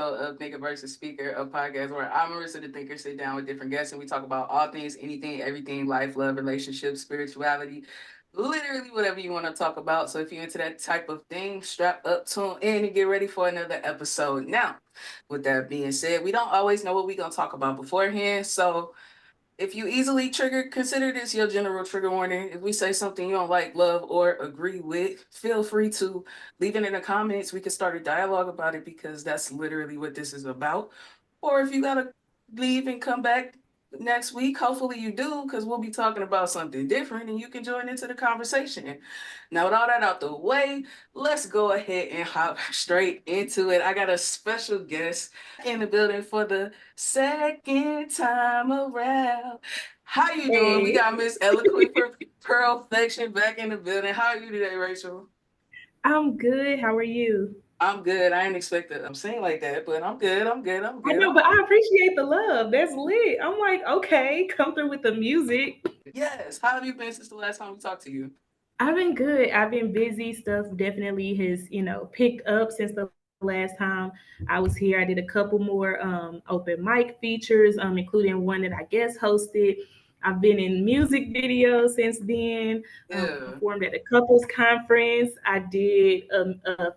episode of Thinker versus Speaker, a podcast where I'm Marissa the Thinker, sit down with different guests and we talk about all things, anything, everything, life, love, relationships, spirituality, literally whatever you want to talk about. So if you're into that type of thing, strap up, tune in, and get ready for another episode. Now, with that being said, we don't always know what we're going to talk about beforehand. So if you easily trigger, consider this your general trigger warning. If we say something you don't like, love, or agree with, feel free to leave it in the comments. We can start a dialogue about it because that's literally what this is about. Or if you gotta leave and come back next week, hopefully you do, because we'll be talking about something different and you can join into the conversation. Now, with all that out the way, let's go ahead and hop straight into it. I got a special guest in the building for the second time around. How you doing? We Hey, got Miss Eloquent Pearlfection back in the building. How are you today, Rachel? I'm good. How are you? I'm good. I didn't expect that. I'm saying like that, but I'm good. I'm good. I'm I good. know, but I appreciate the love. That's lit. I'm like, okay, come through with the music. Yes. How have you been since the last time we talked to you? I've been good. I've been busy. Stuff definitely has, picked up since the last time I was here. I did a couple more open mic features, including one that I guest hosted. I've been in music videos since then. Yeah. Performed at a couples conference. I did a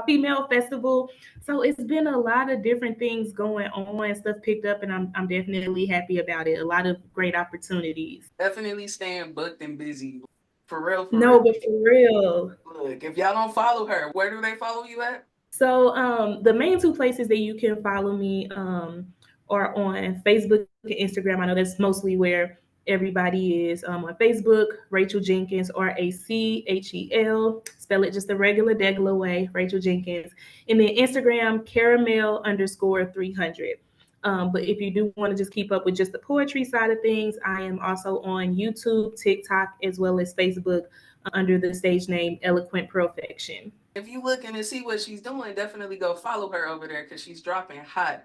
female festival. So it's been a lot of different things going on. Stuff picked up, and I'm definitely happy about it. A lot of great opportunities. Definitely staying booked and busy. For real, for No, real. but for real. Look, if y'all don't follow her, where do they follow you at? So the main two places that you can follow me are on Facebook and Instagram. I know that's mostly where everybody is. On Facebook, Rachel Jenkins, RACHEL. Spell it just the regular degular way, Rachel Jenkins. And then Instagram, caramel underscore 300. But if you do want to just keep up with just the poetry side of things, I am also on YouTube, TikTok, as well as Facebook under the stage name Eloquent Pearlfection. If you looking to see what she's doing, definitely go follow her over there because she's dropping hot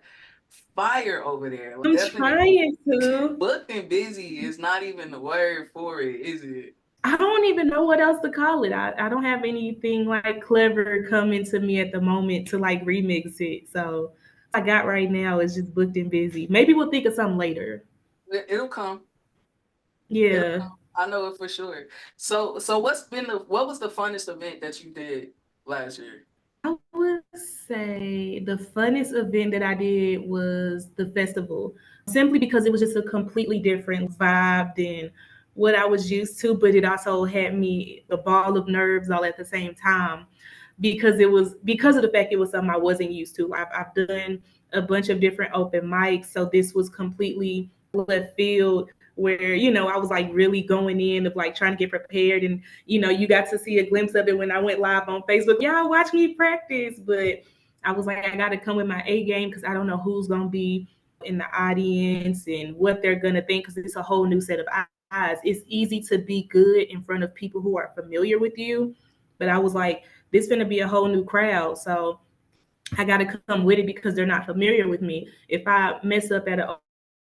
fire over there. Like, I'm definitely trying to. booked and busy is not even the word for it, is it? I don't even know what else to call it. I don't have anything like clever coming to me at the moment to like remix it. So I got right now is just booked and busy. Maybe we'll think of something later. It'll come. It'll Yeah. come. I know it for sure. So what was the funnest event that you did last year? I would say the funnest event that I did was the festival, simply because it was just a completely different vibe than what I was used to, but it also had me the ball of nerves all at the same time because of the fact it was something I wasn't used to. I've done a bunch of different open mics, so this was completely left field where I was like really going in of like trying to get prepared, and you got to see a glimpse of it when I went live on Facebook. Y'all watch me practice, but I was like, I got to come with my A game because I don't know who's gonna be in the audience and what they're gonna think because it's a whole new set of eyes. It's easy to be good in front of people who are familiar with you, but I was like, this gonna be a whole new crowd, so I got to come with it because they're not familiar with me. If I mess up at an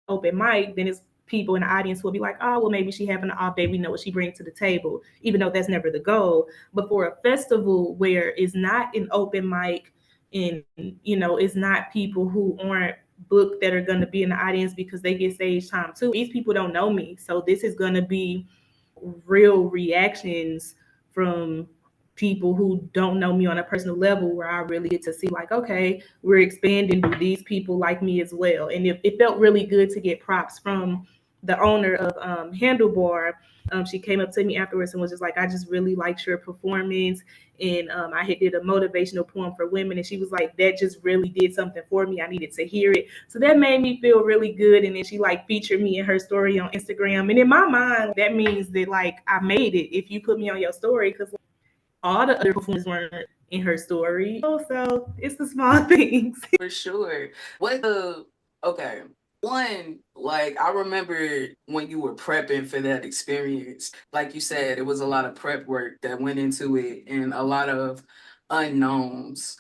open mic, then it's people in the audience will be like, oh, well, maybe she having an off day. We know what she brings to the table, even though that's never the goal. But for a festival where it's not an open mic and, it's not people who aren't booked that are going to be in the audience because they get stage time too. These people don't know me. So this is going to be real reactions from people who don't know me on a personal level where I really get to see like, okay, we're expanding. Do these people like me as well? And it felt really good to get props from the owner of Handlebar. She came up to me afterwards and was just like, I just really liked your performance. And I had did a motivational poem for women. And she was like, that just really did something for me. I needed to hear it. So that made me feel really good. And then she like featured me in her story on Instagram. And in my mind, that means that like I made it if you put me on your story, because all the other performers weren't in her story. So it's the small things. For sure. What the okay. One, like I remember when you were prepping for that experience, like you said, it was a lot of prep work that went into it and a lot of unknowns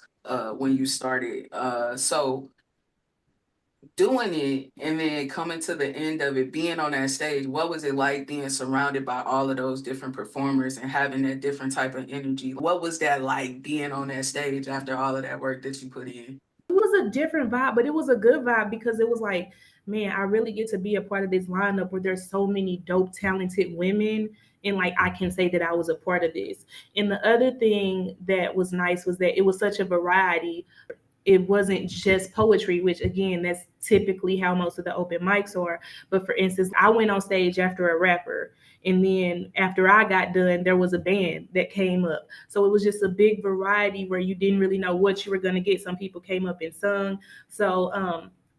when you started. So doing it and then coming to the end of it, being on that stage, what was it like being surrounded by all of those different performers and having that different type of energy? What was that like being on that stage after all of that work that you put in? It was a different vibe, but it was a good vibe because it was like, man, I really get to be a part of this lineup where there's so many dope, talented women. And like, I can say that I was a part of this. And the other thing that was nice was that it was such a variety. It wasn't just poetry, which again, that's typically how most of the open mics are. But for instance, I went on stage after a rapper. And then after I got done, there was a band that came up. So it was just a big variety where you didn't really know what you were going to get. Some people came up and sung. So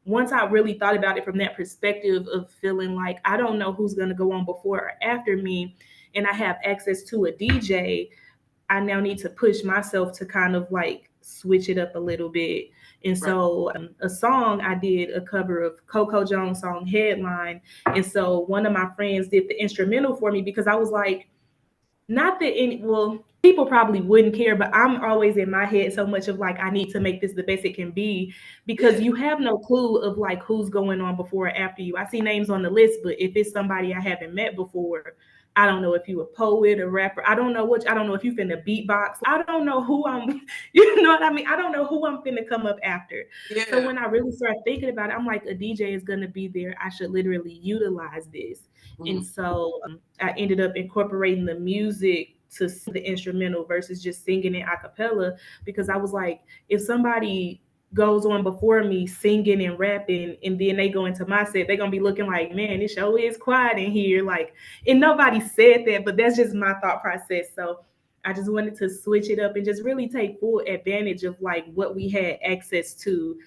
once I really thought about it from that perspective of feeling like I don't know who's going to go on before or after me, and I have access to a DJ, I now need to push myself to kind of like switch it up a little bit. And Right. so a song I did a cover of Coco Jones' song Headline. And so one of my friends did the instrumental for me because I was like, not that any, well, people probably wouldn't care, but I'm always in my head so much of like, I need to make this the best it can be because Yeah. you have no clue of like who's going on before or after you. I see names on the list, but if it's somebody I haven't met before, I don't know if you a poet, a rapper. I don't know if you finna beatbox. I don't know who I'm, you know what I mean? I don't know who I'm finna come up after. So Yeah. when I really start thinking about it, I'm like, a DJ is gonna be there. I should literally utilize this. And Mhm. so I ended up incorporating the music to the instrumental versus just singing it a cappella because I was like, if somebody goes on before me singing and rapping and then they go into my set, they're gonna be looking like, man, this show is quiet in here. Like, and nobody said that, but that's just my thought process. So I just wanted to switch it up and just really take full advantage of like what we had access to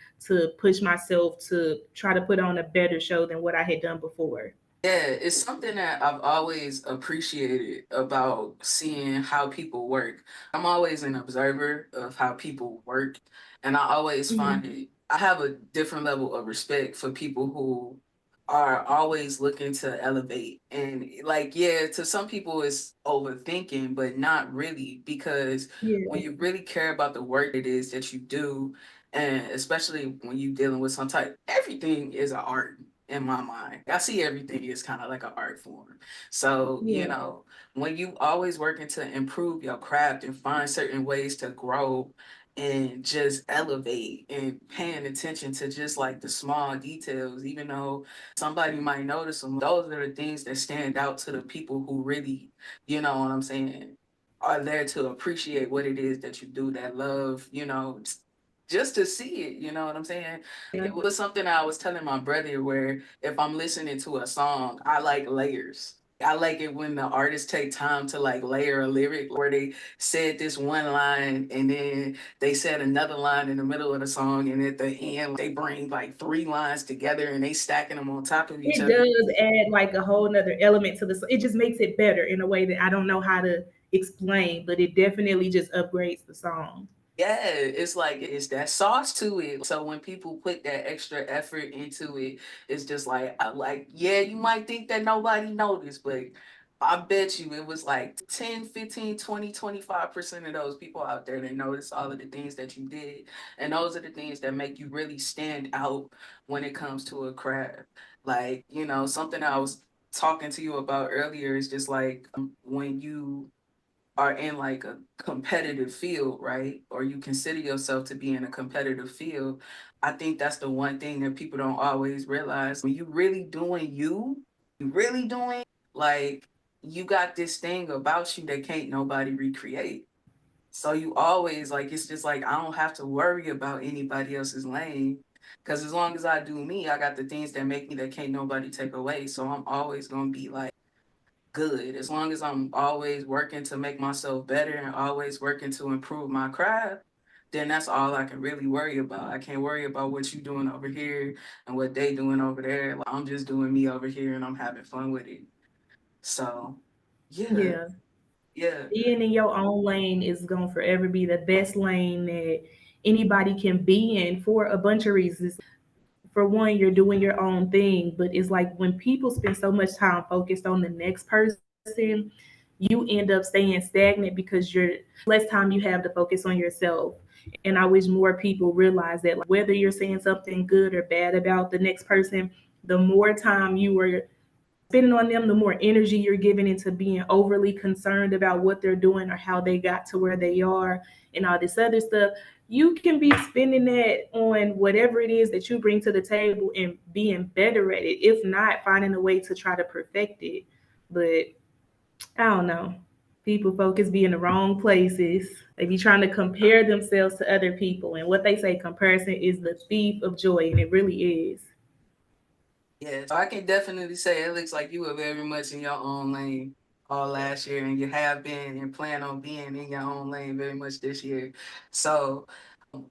push myself to try to put on a better show than what I had done before. Yeah, it's something that I've always appreciated about seeing how people work. I'm always an observer of how people work, and I always find Mhm. it, I have a different level of respect for people who are always looking to elevate. And like, yeah, to some people it's overthinking, but not really, because when Yeah, you really care about the work it is that you do, and especially when you're dealing with some type, everything is an art in my mind. I see everything as kind of like an art form. So, yeah, when you always working to improve your craft and find certain ways to grow and just elevate and paying attention to just like the small details, even though somebody might notice them, those are the things that stand out to the people who really, you know what I'm saying, are there to appreciate what it is that you do, that love, just to see it, you know what I'm saying? yeah. It was something I was telling my brother where if I'm listening to a song, I like layers. I like it when the artists take time to like layer a lyric where they said this one line and then they said another line in the middle of the song and at the end they bring like three lines together and they stacking them on top of each It other. does add like a whole nother element to this. It just makes it better in a way that I don't know how to explain, but it definitely just upgrades the song. Yeah, it's like it's that sauce to it. So when people put that extra effort into it, it's just like yeah, you might think that nobody noticed, but I bet you it was like 10, 15, 20, 25% of those people out there that notice all of the things that you did. And those are the things that make you really stand out when it comes to a craft. Like, something I was talking to you about earlier is just like when you are in like a competitive field, right? Or you consider yourself to be in a competitive field, I think that's the one thing that people don't always realize. When you really doing you really doing like you got this thing about you that can't nobody recreate. So you always like it's just like I don't have to worry about anybody else's lane. Cause as long as I do me, I got the things that make me that can't nobody take away. So I'm always gonna be like good. As long as I'm always working to make myself better and always working to improve my craft, then that's all I can really worry about. I can't worry about what you doing over here and what they doing over there. Like, I'm just doing me over here and I'm having fun with it. So, yeah, Yeah. yeah, Being in your own lane is going to forever be the best lane that anybody can be in for a bunch of reasons. For one, you're doing your own thing, but it's like when people spend so much time focused on the next person, you end up staying stagnant because you're less time you have to focus on yourself. And I wish more people realize that, like, whether you're saying something good or bad about the next person, the more time you are spending on them, the more energy you're giving into being overly concerned about what they're doing or how they got to where they are and all this other stuff. you can be spending that on whatever it is that you bring to the table and being better at it. If not, finding a way to try to perfect it. But I don't know. People focus be in the wrong places. They be trying to compare themselves to other people. And what they say, comparison is the thief of joy. And it really is. Yeah, so I can definitely say it looks like you were very much in your own lane all last year, and you have been and plan on being in your own lane very much this year. So,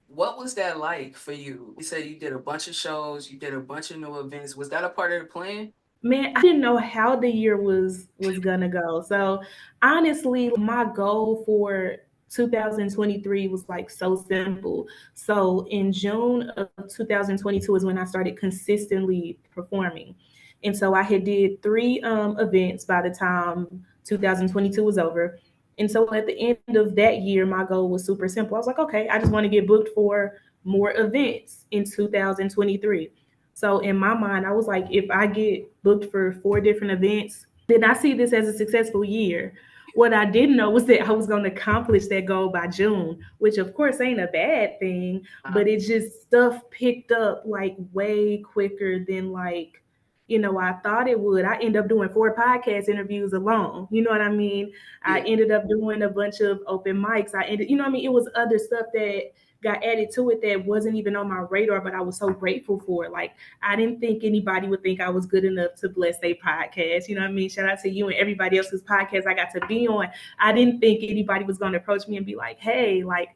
what was that like for you? You said you did a bunch of shows, you did a bunch of new events. Was that a part of the plan? Man, I didn't know how the year was gonna go. So honestly, my goal for 2023 was like so simple. So in June of 2022 is when I started consistently performing. And so I had did three events by the time 2022 was over. And so at the end of that year, my goal was super simple. I was like, okay, I just want to get booked for more events in 2023. So in my mind, I was like, if I get booked for four different events, then I see this as a successful year. What I didn't know was that I was going to accomplish that goal by June, which of course ain't a bad thing, Uh, but it just stuff picked up like way quicker than like, I thought it would. I ended up doing four podcast interviews alone. You know what I mean? I yeah. ended up doing a bunch of open mics. It was other stuff that got added to it that wasn't even on my radar, but I was so grateful for it. Like I didn't think anybody would think I was good enough to bless their podcast. You know what I mean? Shout out to you and everybody else's podcast I got to be on. I didn't think anybody was going to approach me and be like, hey, like,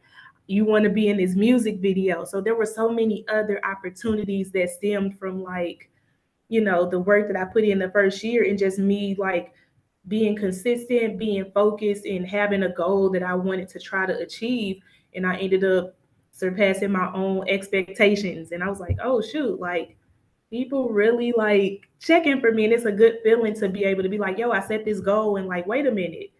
you want to be in this music video. So there were so many other opportunities that stemmed from like, the work that I put in the first year and just me like being consistent, being focused, and having a goal that I wanted to try to achieve. And I ended up surpassing my own expectations. And I was like, oh, shoot, like people really like checking for me. And it's a good feeling to be able to be like, yo, I set this goal and like, wait a minute,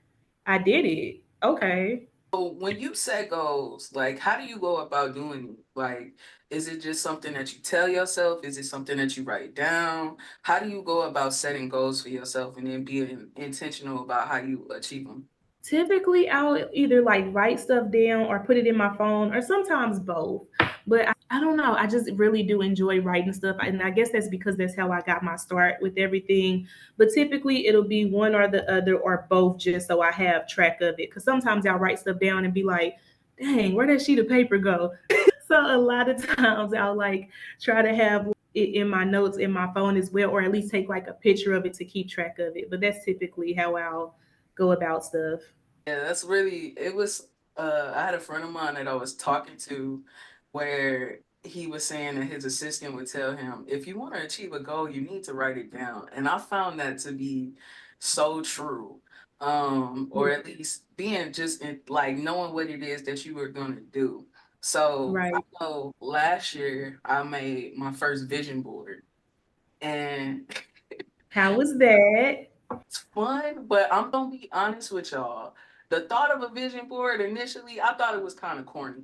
I did it. Okay. So when you set goals, like how do you go about doing it? Like, is it just something that you tell yourself? Is it something that you write down? How do you go about setting goals for yourself and then being intentional about how you achieve them? Typically, I'll either like write stuff down or put it in my phone, or sometimes both. But I don't know. I just really do enjoy writing stuff. And I guess that's because that's how I got my start with everything. But typically, it'll be one or the other or both just so I have track of it. Because sometimes I'll write stuff down and be like, dang, where did sheet of paper go? So a lot of times I'll like try to have it in my notes in my phone as well, or at least take like a picture of it to keep track of it. But that's typically how I'll go about stuff. Yeah, that's really it was I had a friend of mine that I was talking to where he was saying that his assistant would tell him, if you want to achieve a goal, you need to write it down. And I found that to be so true. Or at least being just in, like knowing what it is that you were gonna do. So I Right. know last year I made my first vision board and How was that? it's fun, but I'm gonna be honest with y'all. The thought of a vision board initially, I thought it was kind of corny.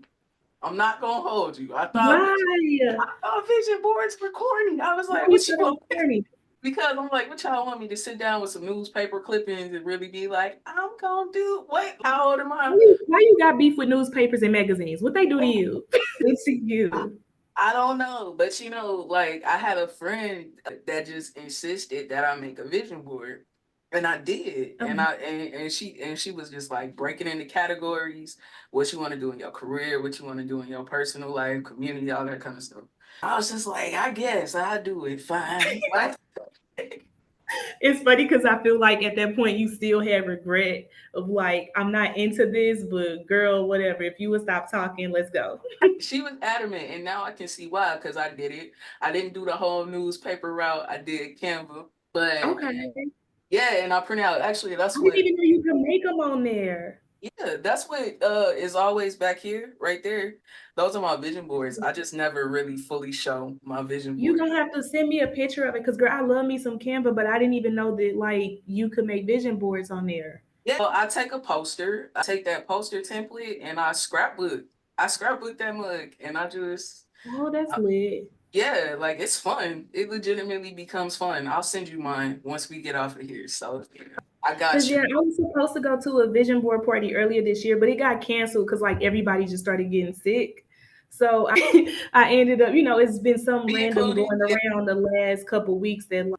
I'm not gonna hold you. Why? I thought vision boards were corny. I was Why like, you what you thought it want? was corny? Because I'm like, what y'all want me to sit down with some newspaper clippings and really be like, I'm gonna do what? How old am I? Why you got beef with newspapers and magazines? What they do to you? It's to you. I don't know, but like I had a friend that just insisted that I make a vision board. And I did. And Um, she was just like breaking into categories, what you want to do in your career, what you want to do in your personal life, community, all that kind of stuff. I was just like, I guess I do it fine. Like, it's funny because I feel like at that point you still have regret of like I'm not into this, but girl, whatever. If you would stop talking, let's go. she was adamant, and now I can see why, because I did it. I didn't do the whole newspaper route. I did Canva. But Okay. yeah, and I print out actually I that's didn't what even know you could make them on there. yeah, that's what is always back here, right there. Those are my vision boards. I just never really fully show my vision You board. gonna have to send me a picture of it because girl, I love me some Canva, but I didn't even know that like you could make vision boards on there. Yeah, well, I take a poster, I take that poster template and I scrapbook. I scrapbook that mug and I just Oh, that's uh, lit. yeah, like it's fun. It legitimately becomes fun. I'll send you mine once we get off of here. So I Cause got you. yeah, I was supposed to go to a vision board party earlier this year, but it got canceled because like everybody just started getting sick. So I ended up, it's been some Be random included. going Yeah, around the last couple weeks that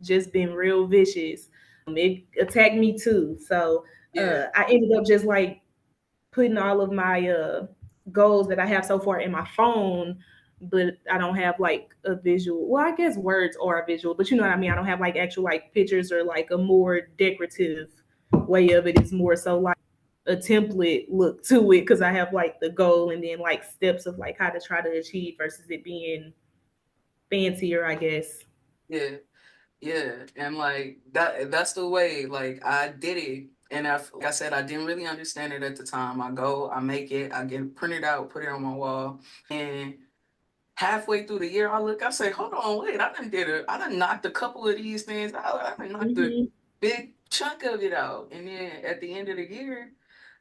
just been real vicious. It attacked me too. So yeah, I ended up just like putting all of my goals that I have so far in my phone, but I don't have like a visual. Well, I guess words are a visual, but you know what I mean. I don't have like actual like pictures or like a more decorative way of it. It's more so like a template look to it because I have like the goal and then like steps of like how to try to achieve versus it being fancier, I guess. yeah. Yeah, and like that's the way like I did it. And like I said, I didn't really understand it at the time. I go, I make it, I get it printed out, put it on my wall. And halfway through the year, I look, I say, hold on, wait, I done knocked a couple of these things out. I done knocked a Hmm. big chunk of it out. And then at the end of the year,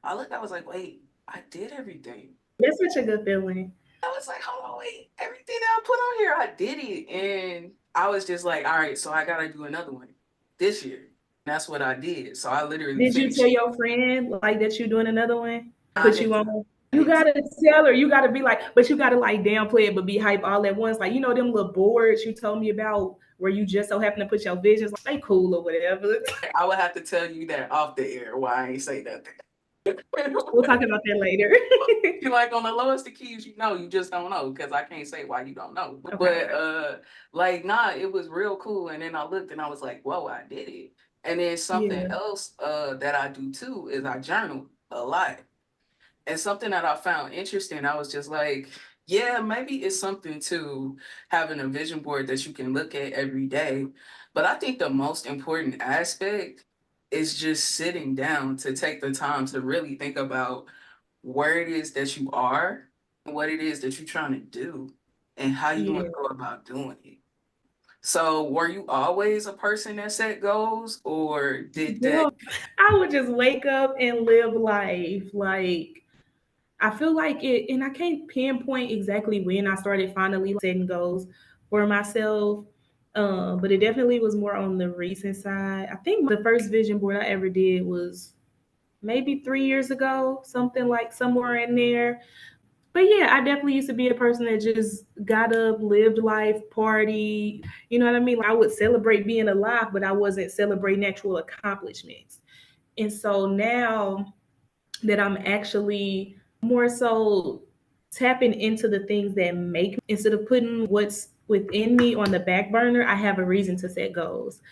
I looked, I was like, wait, I did everything. That's such a good feeling. I was like, hold on, wait, everything that I put on here, I did it. And I was just like, all right, so I gotta do another one this year. And that's what I did. So I literally Did you finished tell it. your friend like that you doing another one? I Put you didn't. on. I You didn't. gotta tell her. You gotta be like, but you gotta like downplay it, but be hype all at once. Like them little boards you told me about where you just so happen to put your visions. Like they cool or whatever. I would have to tell you that off the air why I ain't say nothing. We'll talk about that later. You like on the lowest of keys, you know, you just don't know because I can't say why you don't know. Okay. But like nah, it was real cool. And then I looked and I was like, whoa, I did it. And then something Yeah. else that I do too is I journal a lot. And something that I found interesting, I was just like, yeah, maybe it's something to having a vision board that you can look at every day. But I think the most important aspect is just sitting down to take the time to really think about where it is that you are, what it is that you're trying to do, and how you want Yeah. to go about doing it. So, were you always a person that set goals, or did that? Girl, I would just wake up and live life. Like I feel like it, and I can't pinpoint exactly when I started finally setting goals for myself. But it definitely was more on the recent side. I think the first vision board I ever did was maybe 3 years ago, something like somewhere in there. But yeah, I definitely used to be a person that just got up, lived life, party. You know what I mean? Like I would celebrate being alive, but I wasn't celebrating actual accomplishments. And so now that I'm actually more so tapping into the things that make me instead of putting what's within me on the back burner, I have a reason to set goals.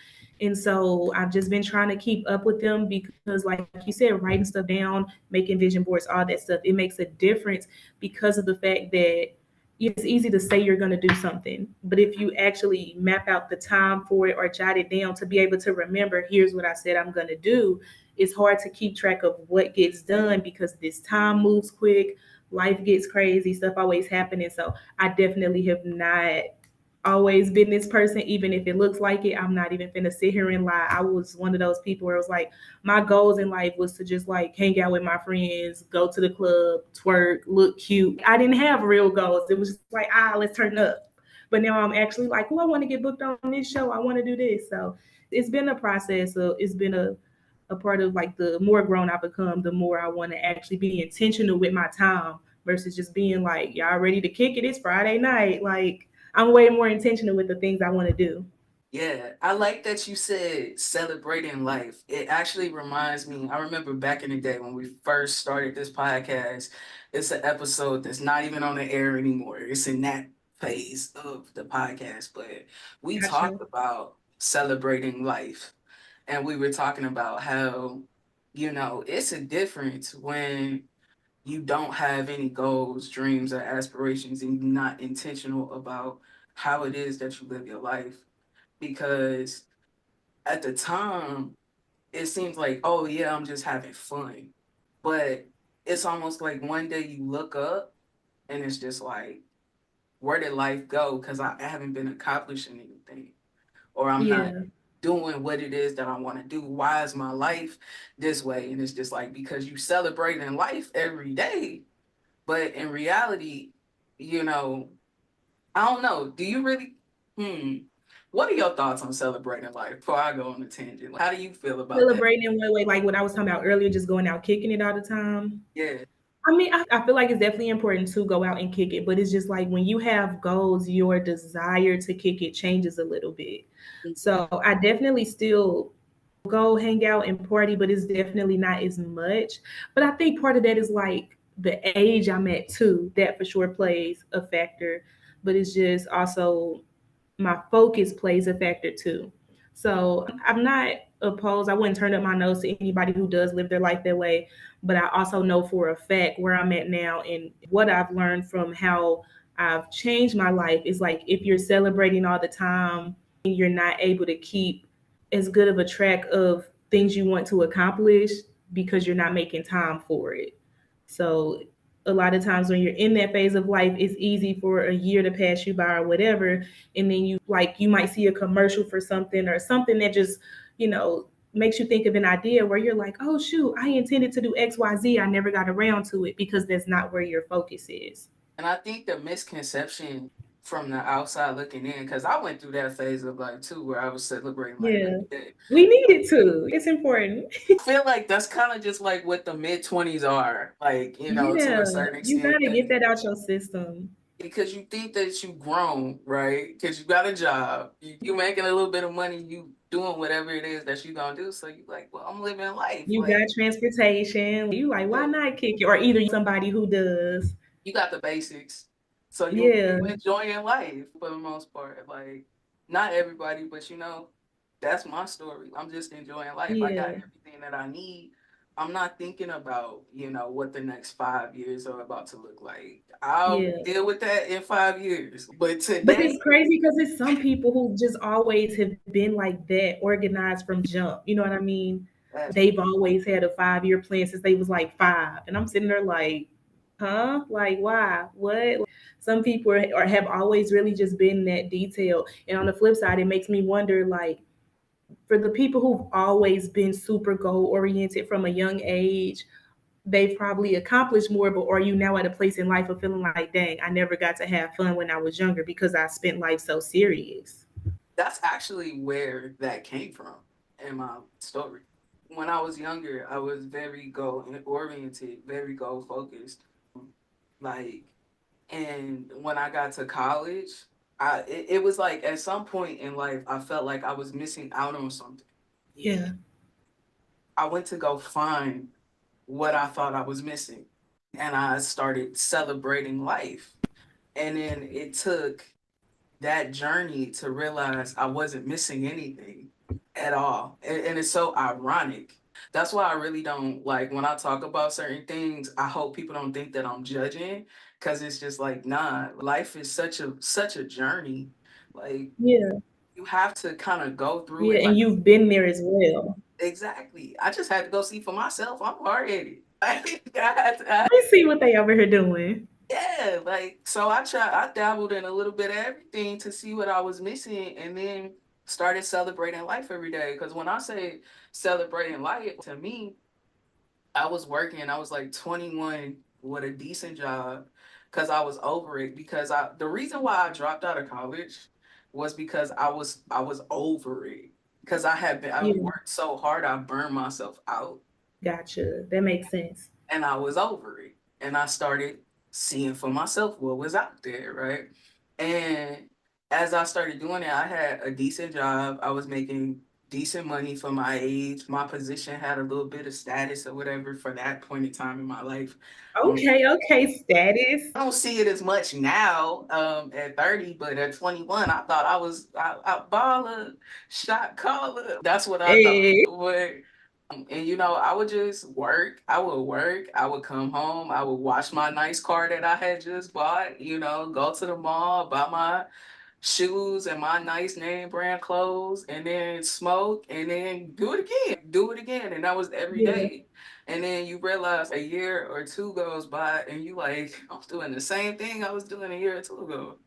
And so I've just been trying to keep up with them because, like you said, writing stuff down, making vision boards, all that stuff, it makes a difference because of the fact that it's easy to say you're going to do something, but if you actually map out the time for it or jot it down to be able to remember, here's what I said I'm going to do, it's hard to keep track of what gets done because this time moves quick, life gets crazy, stuff always happening. So I definitely have not always been this person, even if it looks like it. I'm not even finna sit here and lie. I was one of those people where it was like my goals in life was to just like hang out with my friends, go to the club, twerk, look cute. I didn't have real goals. It was just like, let's turn up. But now I'm actually like, oh, I want to get booked on this show. I want to do this. So it's been a process. So it's been a part of like the more grown I become, the more I want to actually be intentional with my time versus just being like, y'all ready to kick it? It's Friday night. Like, I'm way more intentional with the things I want to do. Yeah, I like that you said celebrating life. It actually reminds me, I remember back in the day when we first started this podcast, it's an episode that's not even on the air anymore. It's in that phase of the podcast, but we Gotcha. talked about celebrating life. And we were talking about how, it's a difference when you don't have any goals, dreams, or aspirations, and you're not intentional about how it is that you live your life because at the time it seems like, oh yeah, I'm just having fun. But it's almost like one day you look up and it's just like, where did life go? Because I haven't been accomplishing anything, or I'm not Yeah. doing what it is that I want to do. Why is my life this way? And it's just like because you celebrating life every day, but in reality, you know, I don't know. Do you really? Hmm. What are your thoughts on celebrating life? Before I go on a tangent, how do you feel about that? Celebrating in one way, like what I was talking about earlier, just going out kicking it all the time. Yeah. I mean, I feel like it's definitely important to go out and kick it, but it's just like when you have goals, your desire to kick it changes a little bit. Mhm. So I definitely still go hang out and party, but it's definitely not as much. But I think part of that is like the age I'm at too. That for sure plays a factor. But it's just also my focus plays a factor too. So I'm not opposed. I wouldn't turn up my nose to anybody who does live their life that way. But I also know for a fact where I'm at now and what I've learned from how I've changed my life is like if you're celebrating all the time, you're not able to keep as good of a track of things you want to accomplish because you're not making time for it. So a lot of times when you're in that phase of life, it's easy for a year to pass you by or whatever, and then you might see a commercial for something or something that just makes you think of an idea where you're like, oh shoot, I intended to do XYZ, I never got around to it because that's not where your focus is. And I think the misconception from the outside looking in, because I went through that phase of life too, where I was celebrating life Yeah, every day. we need it to. It's important. I feel like that's kind of just like what the mid 20s are, like, to Yeah, a certain you extent. gotta get that out your system. Because you think that you grown, right? Because you got a job, you making a little bit of money, you doing whatever it is that you gonna do. So you like, well, I'm living life. You Like, got transportation. You like, why not kick it? Or either somebody who does. you got the basics, so you Yeah, enjoying life for the most part. Like, not everybody, but that's my story. I'm just enjoying life. I got yeah, everything that I need. I'm not thinking about what the next 5 years are about to look like. I'll yeah. deal with that in 5 years. But But today, it's crazy because it's some people who just always have been like that, organized from jump. You know what I mean? that's They've always had a 5 year plan since they was like five. And I'm sitting there like, huh? Like, why? What? Some people or have always really just been that detailed. And on the flip side, it makes me wonder, like, for the people who've always been super goal oriented from a young age, they've probably accomplished more, but are you now at a place in life of feeling like, dang, I never got to have fun when I was younger because I spent life so serious? that's actually where that came from in my story. When I was younger, I was very goal oriented, very goal focused. Like, and when I got to college, it was like at some point in life, I felt like I was missing out on something. Yeah, I went to go find what I thought I was missing, and I started celebrating life. And then it took that journey to realize I wasn't missing anything at all. And it's so ironic. That's why I really don't like when I talk about certain things. I hope people don't think that I'm judging because it's just like, nah, life is such a journey. Like, yeah, you have to kind of go through yeah. it. And Like, you've been there as well. exactly. I just had to go see for myself. I'm hard headed. Like, I had to, Let me see what they over here doing. yeah, like so I dabbled in a little bit of everything to see what I was missing and then started celebrating life every day. Because when I say celebrating life, to me, I was working, I was like 21 with a decent job because I was over it. Because the reason why I dropped out of college was because I was over it. Because I Yeah, worked so hard, I burned myself out gotcha. That makes sense. and I was over it. And I started seeing for myself what was out there, right? And as I started doing it, I had a decent job. I was making decent money for my age. My position had a little bit of status or whatever for that point in time in my life. Um, Okay, okay, status. I don't see it as much now at 30, but at 21, I thought I baller, shot caller. That's what I thought. Hey, But and I would just work. I would work. I would come home. I would wash my nice car that I had just bought. Go to the mall, buy my shoes and my nice name brand clothes, and then smoke, and then do it again, and that was every yeah, day. And then you realize a year or two goes by, and you like, I'm doing the same thing I was doing a year or two ago.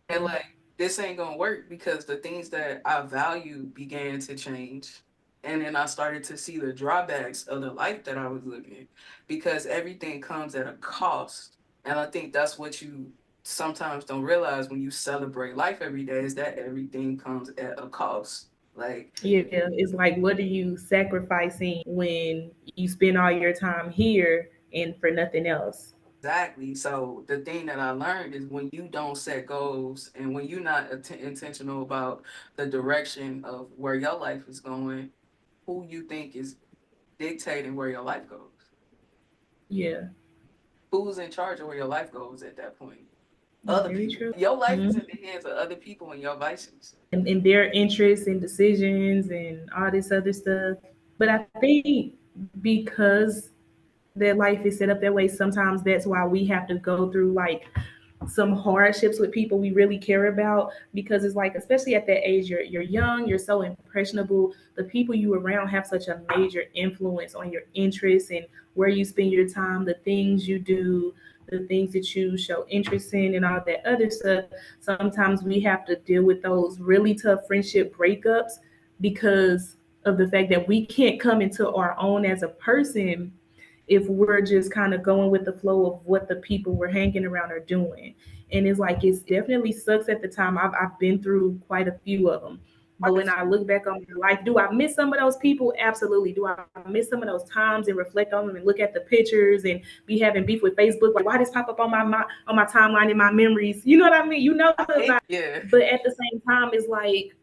And like, this ain't gonna work because the things that I value began to change. And then I started to see the drawbacks of the life that I was living because everything comes at a cost. And I think that's what you sometimes don't realize when you celebrate life every day is that everything comes at a cost. Like, yeah. It's like, what are you sacrificing when you spend all your time here and for nothing else. Exactly. So the thing that I learned is when you don't set goals and when you're not intentional about the direction of where your life is going, who you think is dictating where your life goes? Yeah, Who's in charge of where your life goes at that point? Other very people. true. Your life is Mhm. in the hands of other people and your vices. And their interests and decisions and all this other stuff. But I think because their life is set up that way, sometimes that's why we have to go through like some hardships with people we really care about, because it's like, especially at that age, you're young, you're so impressionable. The people you around have such a major influence on your interests and where you spend your time, the things you do, the things that you show interest in, and all that other stuff. Sometimes we have to deal with those really tough friendship breakups because of the fact that we can't come into our own as a person if we're just kind of going with the flow of what the people we're hanging around are doing. And it's like, it definitely sucks at the time. I've been through quite a few of them. But when I look back on my life, do I miss some of those people? Absolutely. Do I miss some of those times and reflect on them and look at the pictures and be having beef with Facebook? Like, why this pop up on my timeline in my memories? You know what I mean? You know I about. hate, yeah. But at the same time, it's like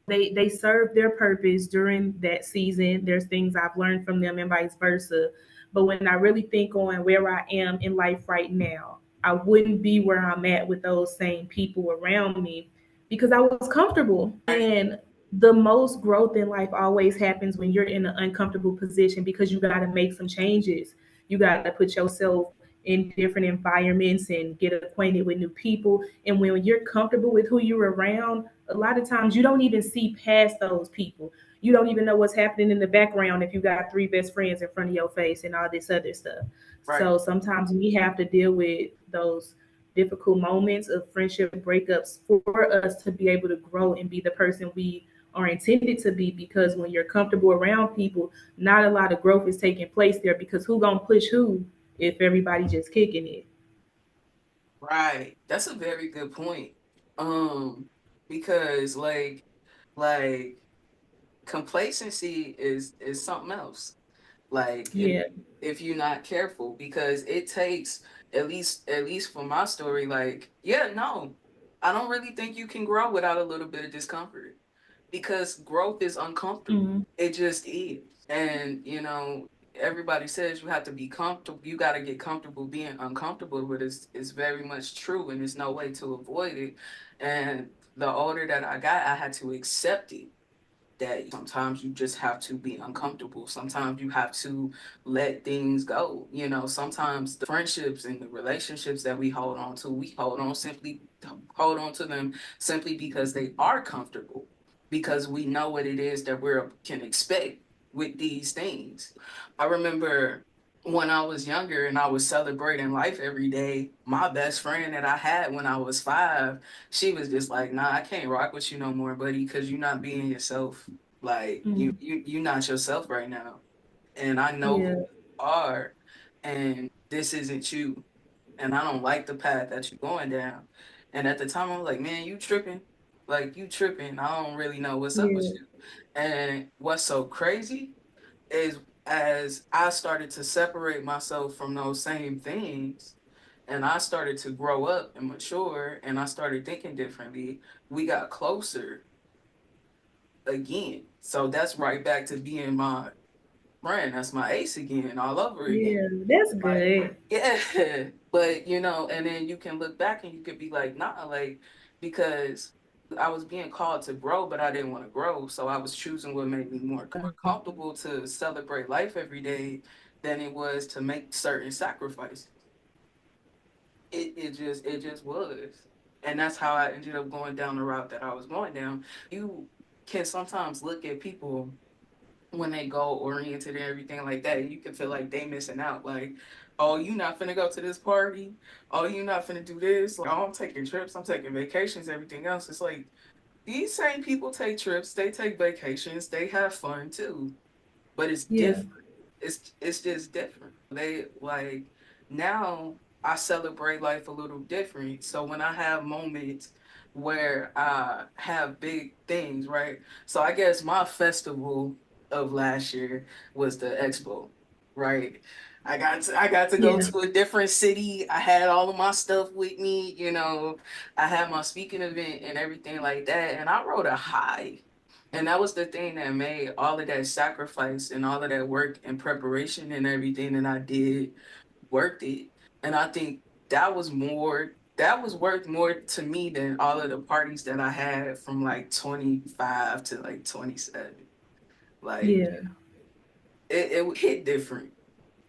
they serve their purpose during that season. There's things I've learned from them and vice versa. But when I really think on where I am in life right now, I wouldn't be where I'm at with those same people around me because I was comfortable. Right. And the most growth in life always happens when you're in an uncomfortable position because you got to make some changes. You got to put yourself in different environments and get acquainted with new people. And when you're comfortable with who you're around, a lot of times you don't even see past those people. You don't even know what's happening in the background if you got three best friends in front of your face and all this other stuff. Right. So sometimes we have to deal with those difficult moments of friendship breakups for us to be able to grow and be the person we are intended to be, because when you're comfortable around people, not a lot of growth is taking place there, because who gonna push who if everybody just kicking it? Right. That's a very good point. Um, because like complacency is something else. Like Yeah. if you're not careful, because it takes at least for my story, like, yeah, no, I don't really think you can grow without a little bit of discomfort because growth is uncomfortable. Mm-hmm. It just is. And everybody says you have to be comfortable. You got to get comfortable being uncomfortable, but it's very much true, and there's no way to avoid it. And the older that I got, I had to accept it, that sometimes you just have to be uncomfortable. Sometimes you have to let things go. Sometimes the friendships and the relationships that we hold on to, we hold on to them simply because they are comfortable, because we know what it is that we can expect with these things. I remember when I was younger and I was celebrating life every day, my best friend that I had when I was 5, she was just like, "Nah, I can't rock with you no more, buddy, because you're not being yourself. Like Mm-hmm. you're not yourself right now, and I know who Yeah. you are, and this isn't you, and I don't like the path that you're going down." And at the time, I was like, "Man, you tripping? Like you tripping? I don't really know what's up with Yeah. you." And what's so crazy is as I started to separate myself from those same things, and I started to grow up and mature, and I started thinking differently, we got closer again. So that's right back to being my friend. That's my ace again, all over again. Yeah. That's Like, good. yeah. But and then you can look back and you could be like, nah, like, because I was being called to grow, but I didn't want to grow. So I was choosing what made me more comfortable to celebrate life every day than it was to make certain sacrifices. It just was. And that's how I ended up going down the route that I was going down. You can sometimes look at people when they goal oriented and everything like that, and you can feel like they missing out. Like, oh, you not finna go to this party. Oh, you not finna do this. Like, oh, I'm taking trips. I'm taking vacations. Everything else. It's like these same people take trips. They take vacations. They have fun too. But it's Yeah. different. It's just different. They like now I celebrate life a little different. So when I have moments where I have big things, right? So I guess my festival of last year was the expo, right? I got to go Yeah. to a different city. I had all of my stuff with me, you know. I had my speaking event and everything like that, and I rode a high. And that was the thing that made all of that sacrifice and all of that work and preparation and everything that I did worth it. And I think that was worth more to me than all of the parties that I had from like 25 to like 27. Like Yeah. it hit different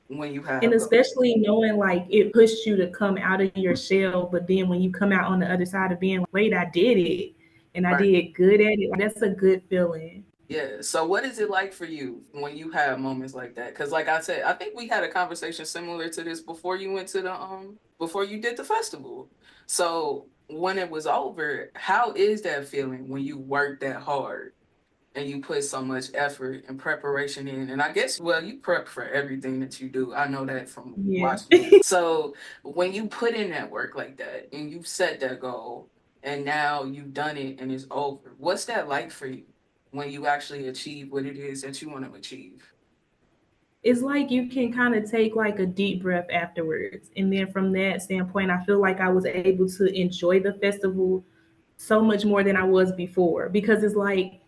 when you And have those. especially knowing like it pushed you to come out of your shell, but then when you come out on the other side of being like, wait, I did it and I Right. did good at it, like, that's a good feeling. Yeah. So what is it like for you when you have moments like that? Because like I said, I think we had a conversation similar to this before you went to the before you did the festival. So when it was over, how is that feeling when you work that hard and you put so much effort and preparation in? And I guess well, you prep for everything that you do. I know that from Yeah. watching you. So when you put in that work like that and you set that goal and now you've done it and it's over, what's that like for you when you actually achieve what it is that you want to achieve? It's like you can kind of take like a deep breath afterwards. And then from that standpoint, I feel like I was able to enjoy the festival so much more than I was before because it's like,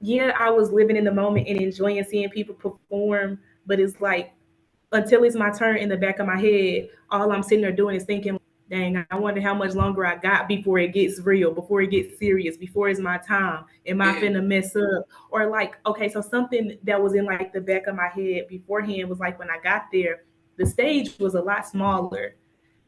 yeah, I was living in the moment and enjoying seeing people perform, but it's like until it's my turn in the back of my head, all I'm sitting there doing is thinking, dang, I wonder how much longer I got before it gets real, before it gets serious, before it's my time. Am I Yeah, finna mess up? Or like, okay, so something that was in like the back of my head beforehand was like when I got there, the stage was a lot smaller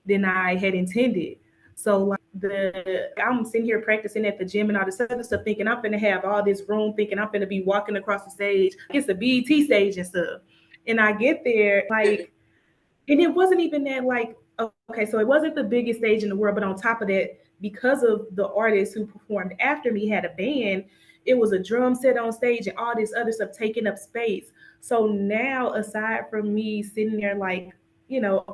than I had intended. So like the I'm sitting here practicing at the gym and all this other stuff, thinking I'm gonna have all this room, thinking I'm gonna be walking across the stage. It's a BET stage and stuff. And I get there, yeah, like, and it wasn't even that like, okay, so it wasn't the biggest stage in the world, but on top of that, because of the artists who performed after me had a band, it was a drum set on stage and all this other stuff taking up space. So now, aside from me sitting there like, you know,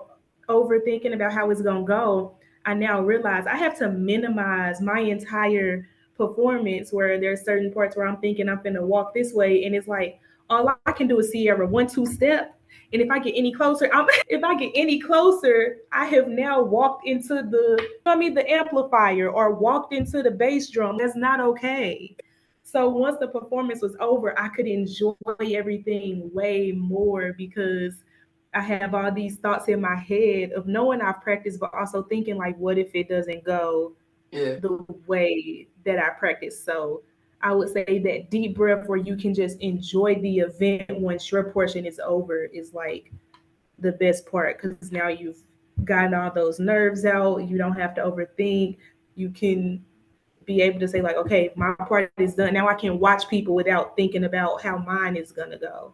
overthinking about how it's gonna go, I now realize I have to minimize my entire performance where there's certain parts where I'm thinking I'm gonna walk this way, and it's like all I can do is Sierra 1 2 step, and if I get any closer, if I get any closer, I have now walked into the, I mean, the amplifier or walked into the bass drum. That's not okay. So once the performance was over, I could enjoy everything way more because I have all these thoughts in my head of knowing I've practiced, but also thinking like, what if it doesn't go yeah, the way that I practice? So I would say that deep breath where you can just enjoy the event once your portion is over is like the best part because now you've gotten all those nerves out. You don't have to overthink. You can be able to say like, okay, my part is done. Now I can watch people without thinking about how mine is gonna go.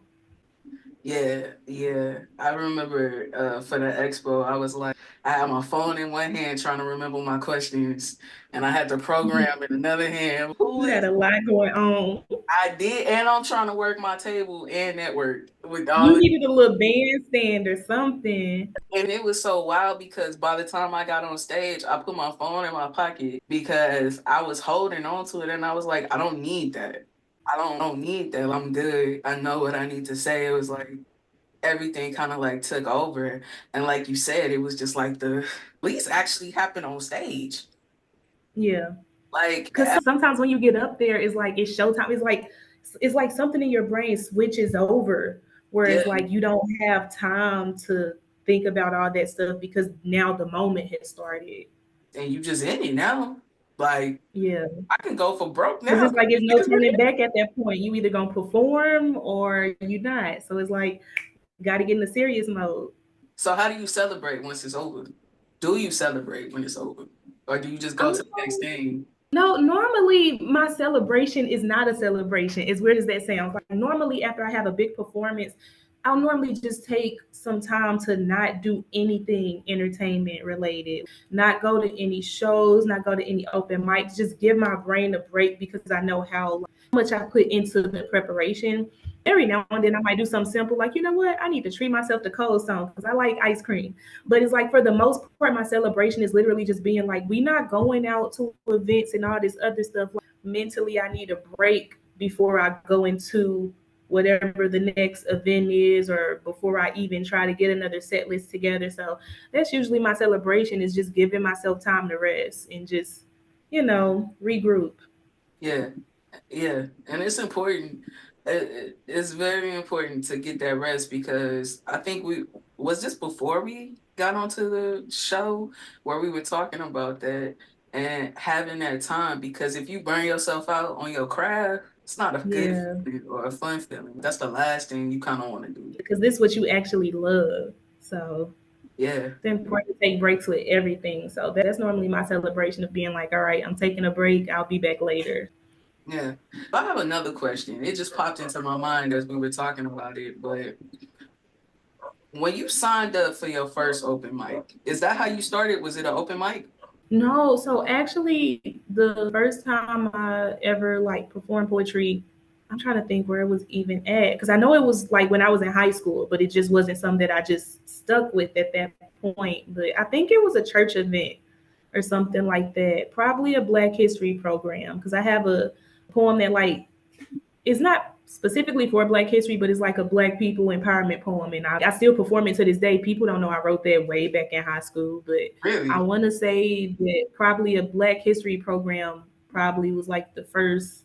yeah, yeah. I remember for the expo, I was like, I had my phone in one hand trying to remember my questions, and I had the program in another hand. Who You had is a lot going on. I did, and I'm trying to work my table and network with all You the, needed a little bandstand or something. and it was so wild because by the time I got on stage, I put my phone in my pocket because I was holding on to it and I was like, I don't need that. I don't need that. I'm good. I know what I need to say. It was like everything kind of like took over. And like you said, it was just like the least actually happened on stage. Yeah. Like, Because sometimes when you get up there, it's like it's showtime. It's like something in your brain switches over, where yeah, it's like you don't have time to think about all that stuff because now the moment has started. and you just in it now. Like, Yeah, I can go for broke because now. it's like it's no turning back at that point. You either gonna perform or you not. So it's like got to get in the serious mode. So how do you celebrate once it's over? Do you celebrate when it's over? Or do you just go Um, to the next thing? No, normally my celebration is not a celebration. As weird as that sounds, like normally after I have a big performance, I'll normally just take some time to not do anything entertainment related, not go to any shows, not go to any open mics, just give my brain a break because I know how much I put into the preparation. Every now and then I might do something simple like, you know what, I need to treat myself to cold stone because I like ice cream. But it's like for the most part, my celebration is literally just being like, we not going out to events and all this other stuff. Like, mentally, I need a break before I go into whatever the next event is, or before I even try to get another set list together. So that's usually my celebration, is just giving myself time to rest and just, regroup. Yeah, yeah, and it's important. It's very important to get that rest because I think we was just before we got onto the show where we were talking about that and having that time because if you burn yourself out on your craft, it's not a good Yeah, feeling or a fun feeling. That's the last thing you kind of want to do. because this is what you actually love. So Yeah, it's important to take breaks with everything. So that's normally my celebration of being like, all right, I'm taking a break. I'll be back later. yeah. But I have another question. It just popped into my mind as we were talking about it, but when you signed up for your first open mic, is that how you started? Was it an open mic? No, so actually, the first time I ever like performed poetry, I'm trying to think where it was even at, because I know it was like when I was in high school, but it just wasn't something that I just stuck with at that point. But I think it was a church event or something like that, probably a Black History program, because I have a poem that like it's not specifically for Black history, but it's like a Black people empowerment poem, and I still perform it to this day. People don't know I wrote that way back in high school, but I Really? want to say that probably a Black history program probably was like the first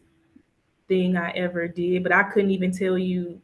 thing I ever did, but I couldn't even tell you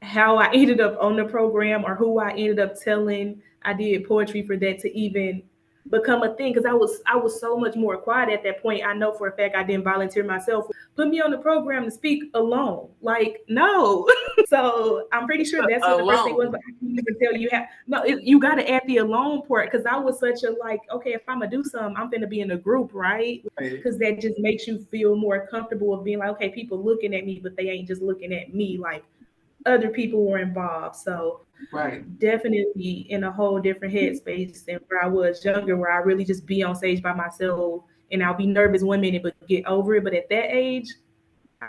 how I ended up on the program or who I ended up telling I did poetry for that to even become a thing, because I was so much more quiet at that point. I know for a fact I didn't volunteer myself. Put me on the program to speak alone. Like, no. So I'm pretty sure that's what the first thing was, Alone. but I can't even tell you how. No, you got to add the alone part, because I was such a like, okay, if I'm gonna do something, I'm gonna be in a group, right? Right. Because that just makes you feel more comfortable of being like, okay, people looking at me, but they ain't just looking at me. Like other people were involved. So Right. definitely in a whole different headspace than where I was younger, where I really just be on stage by myself and I'll be nervous 1 minute but get over it. But at that age,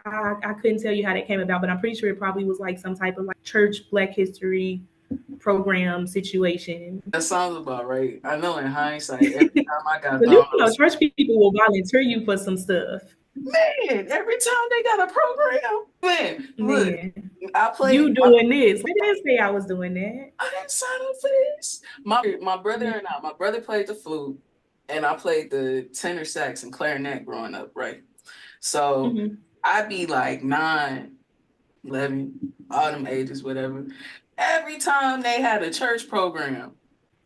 I couldn't tell you how that came about, but I'm pretty sure it probably was like some type of like church Black history program situation. That sounds about right. I know in hindsight, every time I got But thrown on the church people will volunteer you for some stuff. man, every time they got a program, man, look, Man, I played you my doing this. I didn't say I was doing that. I didn't sign up for this. My brother and I, my brother played the flute and I played the tenor sax and clarinet growing up, right? So Mm-hmm. I'd be like 9, 11, all them ages, whatever. Every time they had a church program,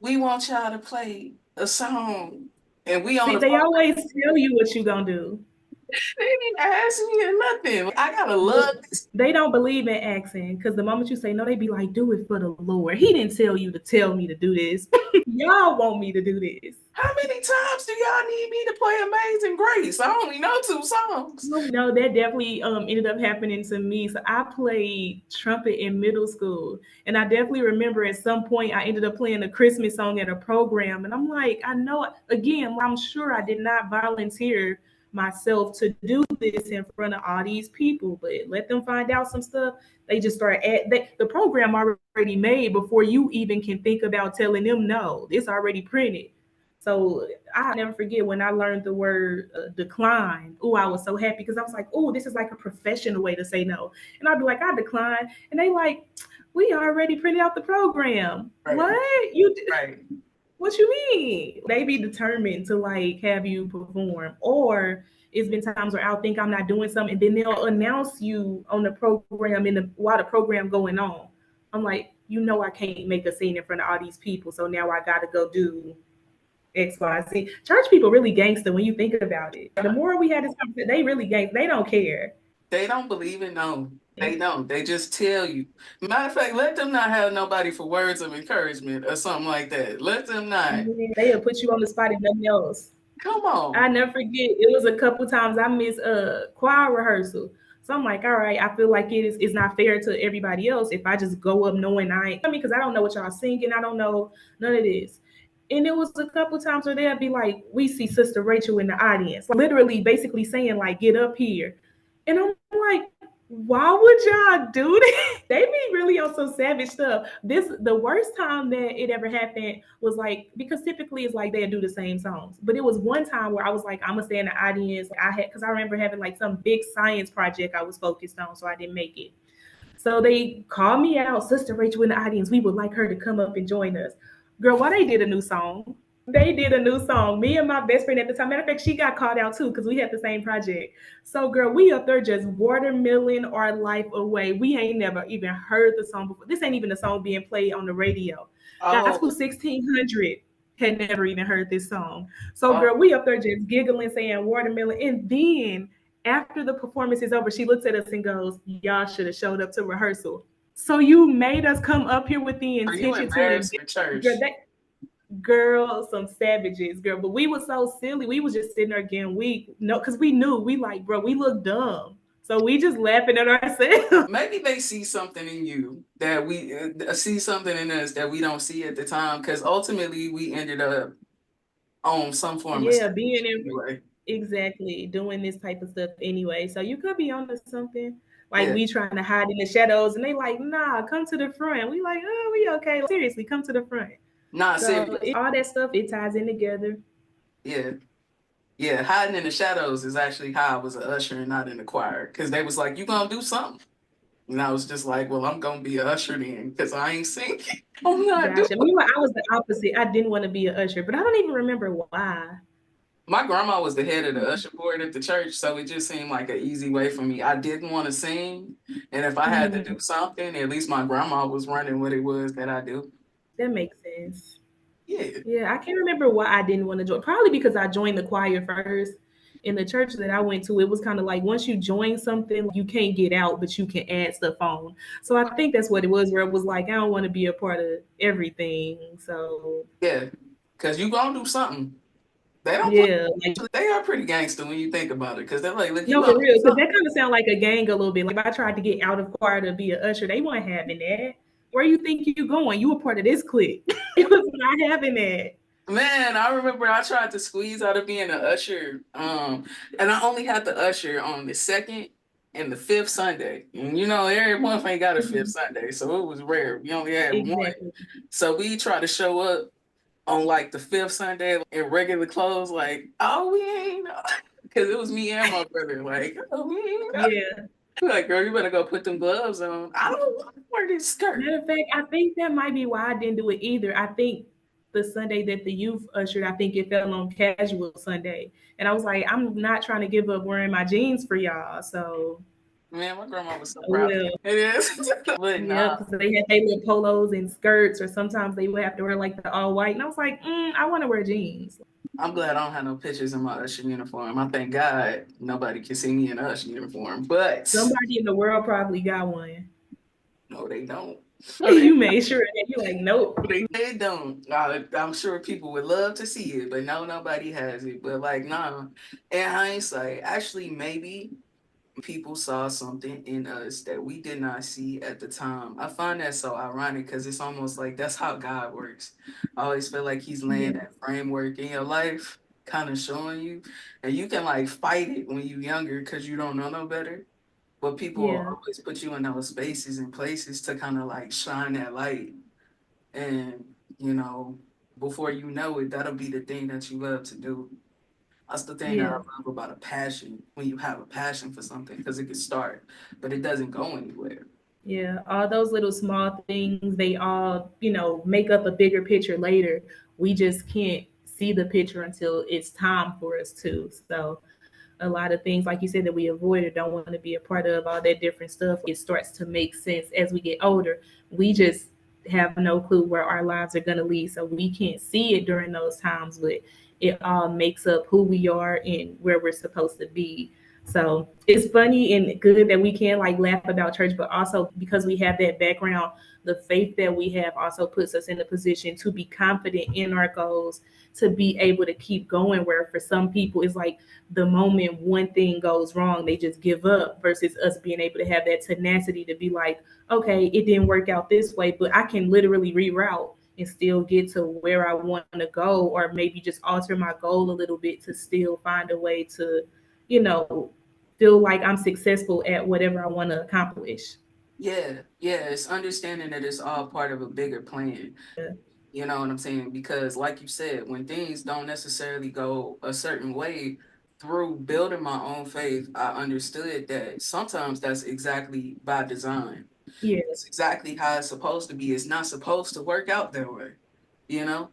we want y'all to play a song. And we on See, the they program. always tell you what you gonna do. They didn't ask me or nothing. I gotta Look, love this. they don't believe in accent, because the moment you say no, they be like, "Do it for the Lord." He didn't tell you to tell me to do this. Y'all want me to do this. How many times do y'all need me to play Amazing Grace? I only know 2 songs. No, that definitely ended up happening to me. So I played trumpet in middle school, and I definitely remember at some point I ended up playing a Christmas song at a program, and I'm like, I know again, I'm sure I did not volunteer myself to do this in front of all these people, but let them find out some stuff. They just start the program already made before you even can think about telling them no. It's already printed. So I never forget when I learned the word decline. Oh, I was so happy because I was like, oh, this is like a professional way to say no. And I'd be like, I decline. And they like, we already printed out the program. Right, What? You right. what you mean? They be determined to like have you perform. Or it's been times where I'll think I'm not doing something, and then they'll announce you on the program while the program going on. I'm like, I can't make a scene in front of all these people, so now I gotta go do XYZ. Church people really gangster when you think about it. The more we had this conversation, they really gangster. They don't care. They don't believe it, no. They don't. They just tell you. Matter of fact, let them not have nobody for words of encouragement or something like that. Let them not. They'll put you on the spot and nothing else. Come on. I never forget. It was a couple times I missed a choir rehearsal. So I'm like, all right, I feel like it's not fair to everybody else if I just go up knowing I mean, because I don't know what y'all singing. I don't know none of this. And it was a couple times where they'd be like, we see Sister Rachel in the audience, like, literally basically saying, like, get up here. And I'm like, why would y'all do that? They be really on some savage stuff. The worst time that it ever happened was like, because typically it's like they do the same songs. But it was one time where I was like, I'm gonna stay in the audience. I had because I remember having like some big science project I was focused on, so I didn't make it. So they called me out, Sister Rachel in the audience. We would like her to come up and join us. Girl, why they did a new song? They did a new song. Me and my best friend at the time. Matter of fact, she got called out too because we had the same project. So, girl, we up there just watermelon our life away. We ain't never even heard the song before. This ain't even a song being played on the radio. Gospel Oh, 1600 had never even heard this song. So, oh, girl, we up there just giggling, saying watermelon. And then after the performance is over, she looks at us and goes, "Y'all should have showed up to rehearsal. So you made us come up here with the are you intention to embarrassed embarrass." in Girl, church? that girl, some savages, girl. But we was so silly. We was just sitting there getting weak. No, because we knew we like, bro, we look dumb. So we just laughing at ourselves. Maybe they see something in you that we see something in us that we don't see at the time. Because ultimately, we ended up on some form of Yeah, stage being in anyway. exactly doing this type of stuff anyway. So you could be onto something. Like Yeah, we trying to hide in the shadows, and they like, nah, come to the front. We like, oh, we okay. Like, seriously, come to the front. not So serious. all that stuff it ties in together. Yeah, yeah. Hiding in the shadows is actually how I was an usher and not in the choir. Because they was like, "You gonna do something?" And I was just like, "Well, I'm gonna be an usher then, because I ain't singing. I'm not doing." Gotcha. Meanwhile, I was the opposite. I didn't want to be an usher, but I don't even remember why. My grandma was the head of the usher board at the church, so it just seemed like an easy way for me. I didn't want to sing, and if I had to do Mhm. something, at least my grandma was running what it was that I do. That makes sense. Yeah, Yeah, I can't remember why I didn't want to join. Probably because I joined the choir first. In the church that I went to, it was kind of like once you join something, you can't get out, but you can add stuff on. So I think that's what it was, where it was like, I don't want to be a part of everything. So yeah, because you gonna do something. They don't play. yeah, like They are pretty gangster when you think about it, because they're like, "Look, you no, gonna for do real, because something." that kind of sound like a gang a little bit. Like if I tried to get out of choir to be an usher, they weren't having that. Where you think you going? You were part of this clique. It was not having that. Man, I remember I tried to squeeze out of being an usher, and I only had the usher on the second and the fifth Sunday. And you know, every month ain't got a fifth Mhm. Sunday, so it was rare. We only had one. Exactly. So we tried to show up on like the fifth Sunday in regular clothes, like, oh, we ain't, because it was me and my brother, like, oh, we ain't, Yeah. like, girl, you better go put them gloves on. I don't want to wear this skirt. Matter of fact, I think that might be why I didn't do it either. I think the Sunday that the youth ushered, I think it fell on casual Sunday. And I was like, I'm not trying to give up wearing my jeans for y'all. So, Man, my grandma was so oh proud of well. me. It is, but Yeah, nah. because they had their little polos and skirts, or sometimes they would have to wear like the all white. And I was like, I want to wear jeans. I'm glad I don't have no pictures in my usher uniform. I thank God nobody can see me in a usher uniform, but Somebody in the world probably got one. no, they don't. No, they, You made sure that you're like, nope. they don't. I'm sure people would love to see it, but no, nobody has it. But like, nah. In hindsight, actually, maybe people saw something in us that we did not see at the time. I find that so ironic because it's almost like that's how God works. I always feel like He's laying Yeah, that framework in your life, kind of showing you, and you can like fight it when you're younger because you don't know no better. But people will yeah, always put you in those spaces and places to kind of like shine that light. And, you know, before you know it, that'll be the thing that you love to do. That's the thing that I yeah. love about a passion, when you have a passion for something, because it can start, but it doesn't go anywhere. Yeah, all those little small things, they all, make up a bigger picture later. We just can't see the picture until it's time for us to. So, a lot of things, like you said, that we avoid or don't want to be a part of, all that different stuff, it starts to make sense as we get older. We just have no clue where our lives are going to lead. So, we can't see it during those times, but it all makes up who we are and where we're supposed to be. So it's funny and good that we can like laugh about church, but also because we have that background, the faith that we have also puts us in a position to be confident in our goals, to be able to keep going. Where for some people, it's like the moment one thing goes wrong, they just give up, versus us being able to have that tenacity to be like, okay, it didn't work out this way, but I can literally reroute and still get to where I want to go, or maybe just alter my goal a little bit to still find a way to, you know, feel like I'm successful at whatever I want to accomplish. Yeah, yeah, it's understanding that it's all part of a bigger plan. You know what I'm saying? Because, like you said, when things don't necessarily go a certain way, through building my own faith, I understood that sometimes that's exactly by design. Yeah. It's exactly how it's supposed to be. It's not supposed to work out that way, you know?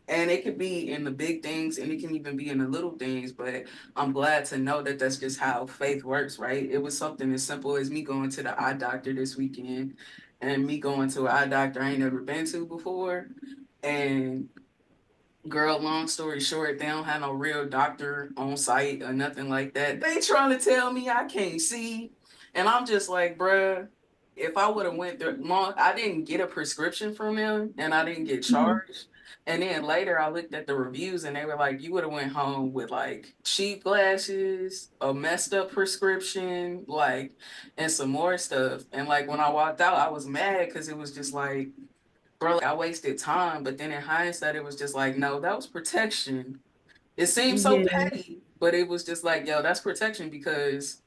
And it could be in the big things and it can even be in the little things, but I'm glad to know that that's just how faith works, right? It was something as simple as me going to the eye doctor this weekend and me going to an eye doctor I ain't never been to before. And girl, long story short, they don't have no real doctor on site or nothing like that. They trying to tell me I can't see. And I'm just like, bruh, if I would have went through mom, I didn't get a prescription from them and I didn't get Mhm. charged. And then later I looked at the reviews and they were like, you would have went home with like cheap glasses, a messed up prescription, like, and some more stuff. And like when I walked out, I was mad because it was just like, bro, like I wasted time. But then in hindsight, it was just like, no, that was protection. It seemed so Yeah. petty, but it was just like, yo, that's protection because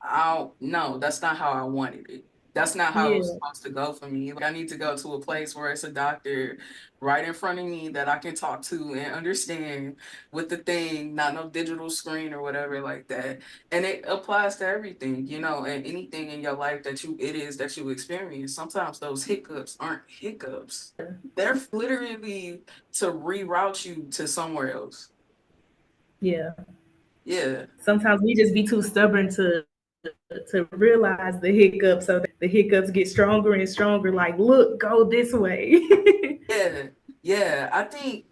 I don't, no, that's not how I wanted it. That's not how it was Yeah. supposed to go for me. Like I need to go to a place where it's a doctor right in front of me that I can talk to and understand with the thing, not no digital screen or whatever like that. And it applies to everything, and anything in your life it is that you experience. Sometimes those hiccups aren't hiccups. They're literally to reroute you to somewhere else. Yeah. Yeah. Sometimes we just be too stubborn to realize the hiccups, so that the hiccups get stronger and stronger. Like, look, go this way. Yeah, yeah. I think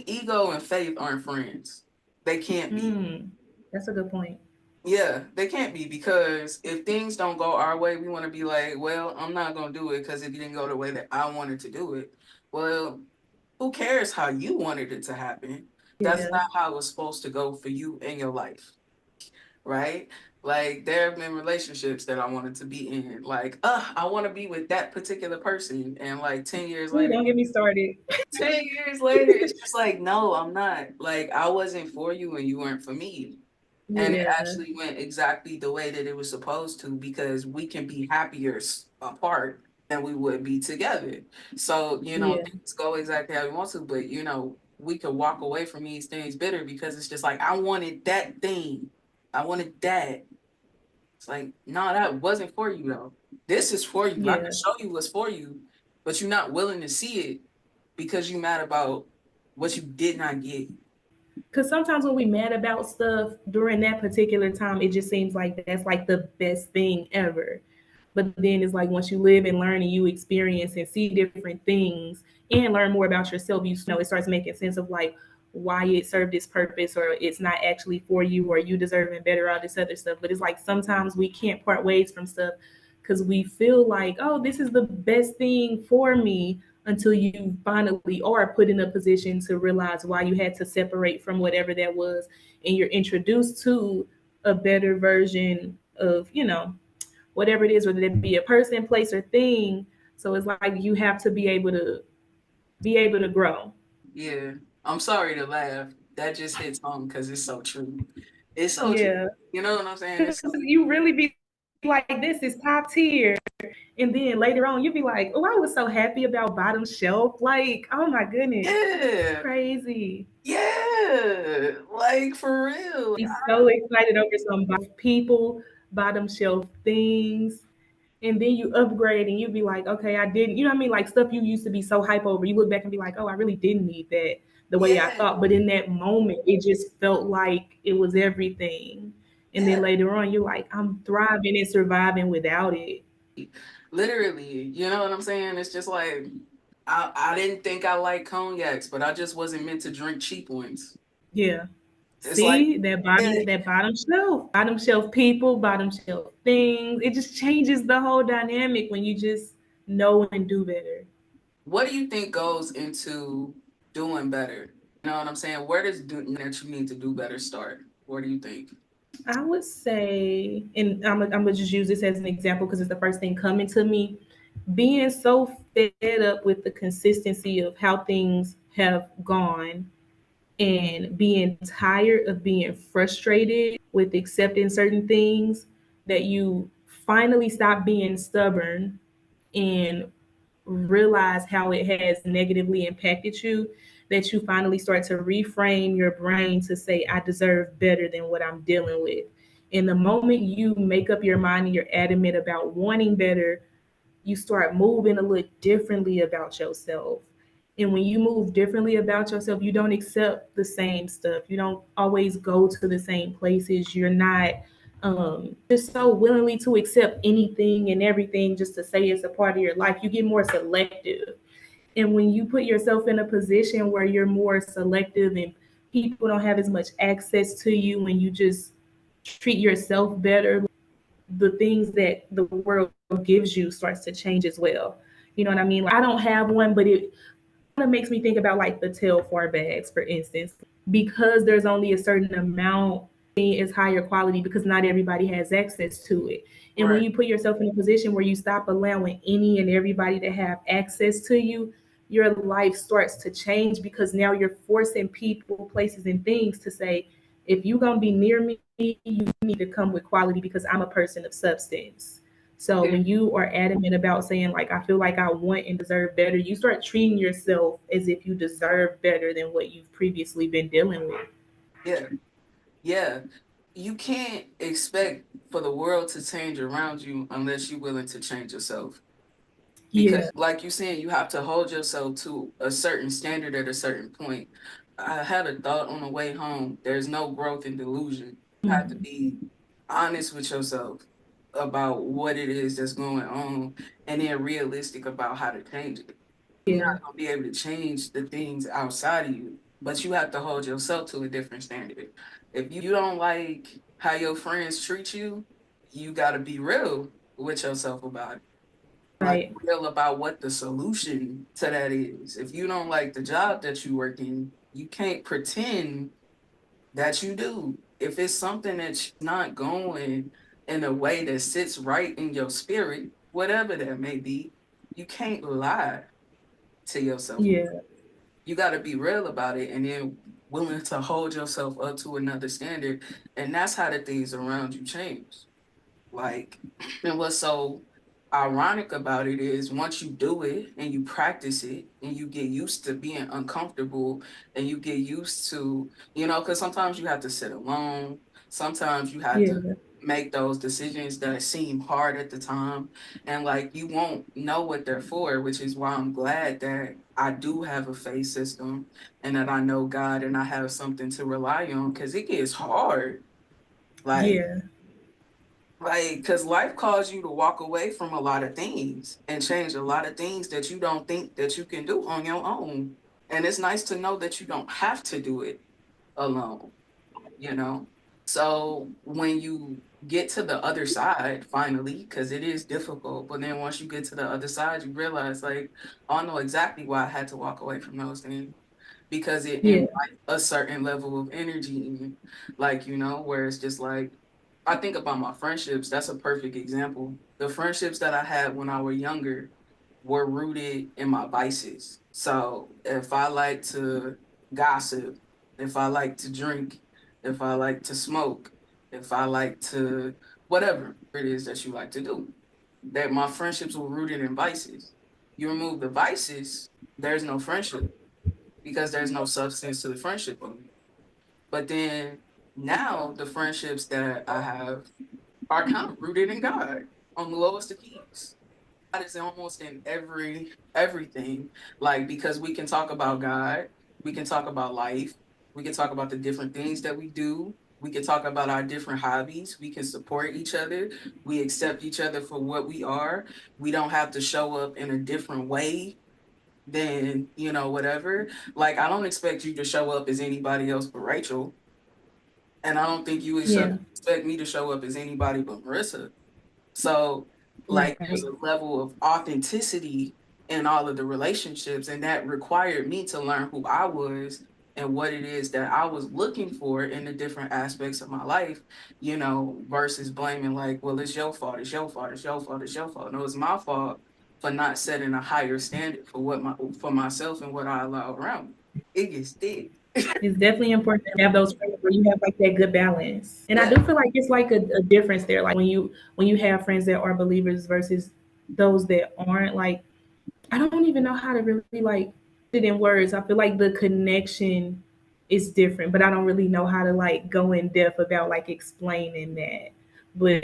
ego and faith aren't friends. They can't be. Mm, that's a good point. Yeah, they can't be because if things don't go our way, we want to be like, well, I'm not gonna do it because it didn't go the way that I wanted to do it. Well, who cares how you wanted it to happen? That's Yeah. not how it was supposed to go for you in your life, right? Like there have been relationships that I wanted to be in. Like, I want to be with that particular person, and like 10 years Ooh, later. don't get me started. 10 years later, it's just like, no, I'm not. Like, I wasn't for you and you weren't for me. And it Yeah. actually went exactly the way that it was supposed to because we can be happier apart than we would be together. So, Yeah. things go exactly how we want to, but, we could walk away from these things bitter because it's just like, I wanted that thing. I wanted that. It's like, no, that wasn't for you, though. This is for you. I can Yeah. show you what's for you, but you're not willing to see it because you mad about what you did not get. Because sometimes when we mad about stuff during that particular time, it just seems like that's like the best thing ever. But then it's like once you live and learn and you experience and see different things and learn more about yourself, it starts making sense of like why it served its purpose or it's not actually for you or you deserving better, all this other stuff. But it's like sometimes we can't part ways from stuff because we feel like, oh, this is the best thing for me until you finally are put in a position to realize why you had to separate from whatever that was and you're introduced to a better version of, whatever it is, whether it be a person, place, or thing. So it's like you have to be able to grow. Yeah. I'm sorry to laugh. That just hits home because it's so true. It's so true. Yeah. You know what I'm saying? Because you really be like, this is top tier. And then later on, you'd be like, oh, I was so happy about bottom shelf. Like, oh my goodness, yeah. crazy. Yeah. Like for real. Be so excited over some people, bottom shelf things. And then you upgrade and you be like, okay, I didn't, you know what I mean? Like stuff you used to be so hype over. You look back and be like, oh, I really didn't need that the way I Yeah. thought. But in that moment, it just felt like it was everything. And then Yeah. later on, you're like, I'm thriving and surviving without it. Literally. You know what I'm saying? It's just like I didn't think I liked cognacs, but I just wasn't meant to drink cheap ones. Yeah. It's like, See that yeah. bottom shelf people, bottom shelf things. It just changes the whole dynamic when you just know and do better. What do you think goes into doing better? You know what I'm saying? Where does that you need to do better start? Where do you think? I would say, and I'm gonna just use this as an example because it's the first thing coming to me. Being so fed up with the consistency of how things have gone and being tired of being frustrated with accepting certain things that you finally stop being stubborn and realize how it has negatively impacted you, that you finally start to reframe your brain to say, I deserve better than what I'm dealing with. And the moment you make up your mind and you're adamant about wanting better, you start moving a little differently about yourself. And when you move differently about yourself, you don't accept the same stuff. You don't always go to the same places. You're not just so willingly to accept anything and everything just to say it's a part of your life. You get more selective. And when you put yourself in a position where you're more selective and people don't have as much access to you, when you just treat yourself better, the things that the world gives you starts to change as well. You know what I mean? Like, I don't have one, but it kind of makes me think about like the Telfar bags, for instance, because there's only a certain amount. Is higher quality because not everybody has access to it. And when Right. you put yourself in a position where you stop allowing any and everybody to have access to you, your life starts to change because now you're forcing people, places, and things to say, if you're gonna be near me, you need to come with quality because I'm a person of substance. So when Yeah. you are adamant about saying like I feel like I want and deserve better, you start treating yourself as if you deserve better than what you've previously been dealing with. Yeah. Yeah. You can't expect for the world to change around you unless you're willing to change yourself. Because, Yeah. like you saying, you have to hold yourself to a certain standard at a certain point. I had a thought on the way home. There's no growth in delusion. You have to Mhm. be honest with yourself about what it is that's going on and then realistic about how to change it. You're Yeah. not going to be able to change the things outside of you, but you have to hold yourself to a different standard. If you don't like how your friends treat you, you got to be real with yourself about it, like Right. real about what the solution to that is. If you don't like the job that you work in, you can't pretend that you do. If it's something that's not going in a way that sits right in your spirit, whatever that may be, you can't lie to yourself. Yeah. You got to be real about it and then willing to hold yourself up to another standard. And that's how the things around you change. Like, and what's so ironic about it is once you do it and you practice it and you get used to being uncomfortable and you get used to, because sometimes you have to sit alone. Sometimes you have to Yeah. make those decisions that seem hard at the time. And like, you won't know what they're for, which is why I'm glad that I do have a faith system and that I know God and I have something to rely on because it gets hard. Like, Yeah. because life calls you to walk away from a lot of things and change a lot of things that you don't think that you can do on your own. And it's nice to know that you don't have to do it alone, you know? So when you get to the other side, finally, because it is difficult, but then once you get to the other side, you realize, like, I know exactly why I had to walk away from those things because it Yeah. invites a certain level of energy in you. Like, where it's just like, I think about my friendships. That's a perfect example. The friendships that I had when I was younger were rooted in my vices. So if I like to gossip, if I like to drink, if I like to smoke, if I like to whatever it is that you like to do, that my friendships were rooted in vices. You remove the vices, there's no friendship because there's no substance to the friendship. But then now the friendships that I have are kind of rooted in God on the lowest of keys. God is almost in everything. Like because we can talk about God, we can talk about life, we can talk about the different things that we do. We can talk about our different hobbies. We can support each other. We accept each other for what we are. We don't have to show up in a different way than, whatever. Like, I don't expect you to show up as anybody else but Rachel. And I don't think you Yeah. expect me to show up as anybody but Marissa. So, like, there's Right. a level of authenticity in all of the relationships, and that required me to learn who I was and what it is that I was looking for in the different aspects of my life, versus blaming, like, well, it's your fault, it's your fault, it's your fault, it's your fault. No, it's my fault for not setting a higher standard for myself and what I allow around me. It gets thick. It's definitely important to have those friends where you have like that good balance. And I Yeah. do feel like it's like a difference there. Like when you have friends that are believers versus those that aren't, like I don't even know how to really like put it in words. I feel like the connection it's different, but I don't really know how to like go in depth about like explaining that. But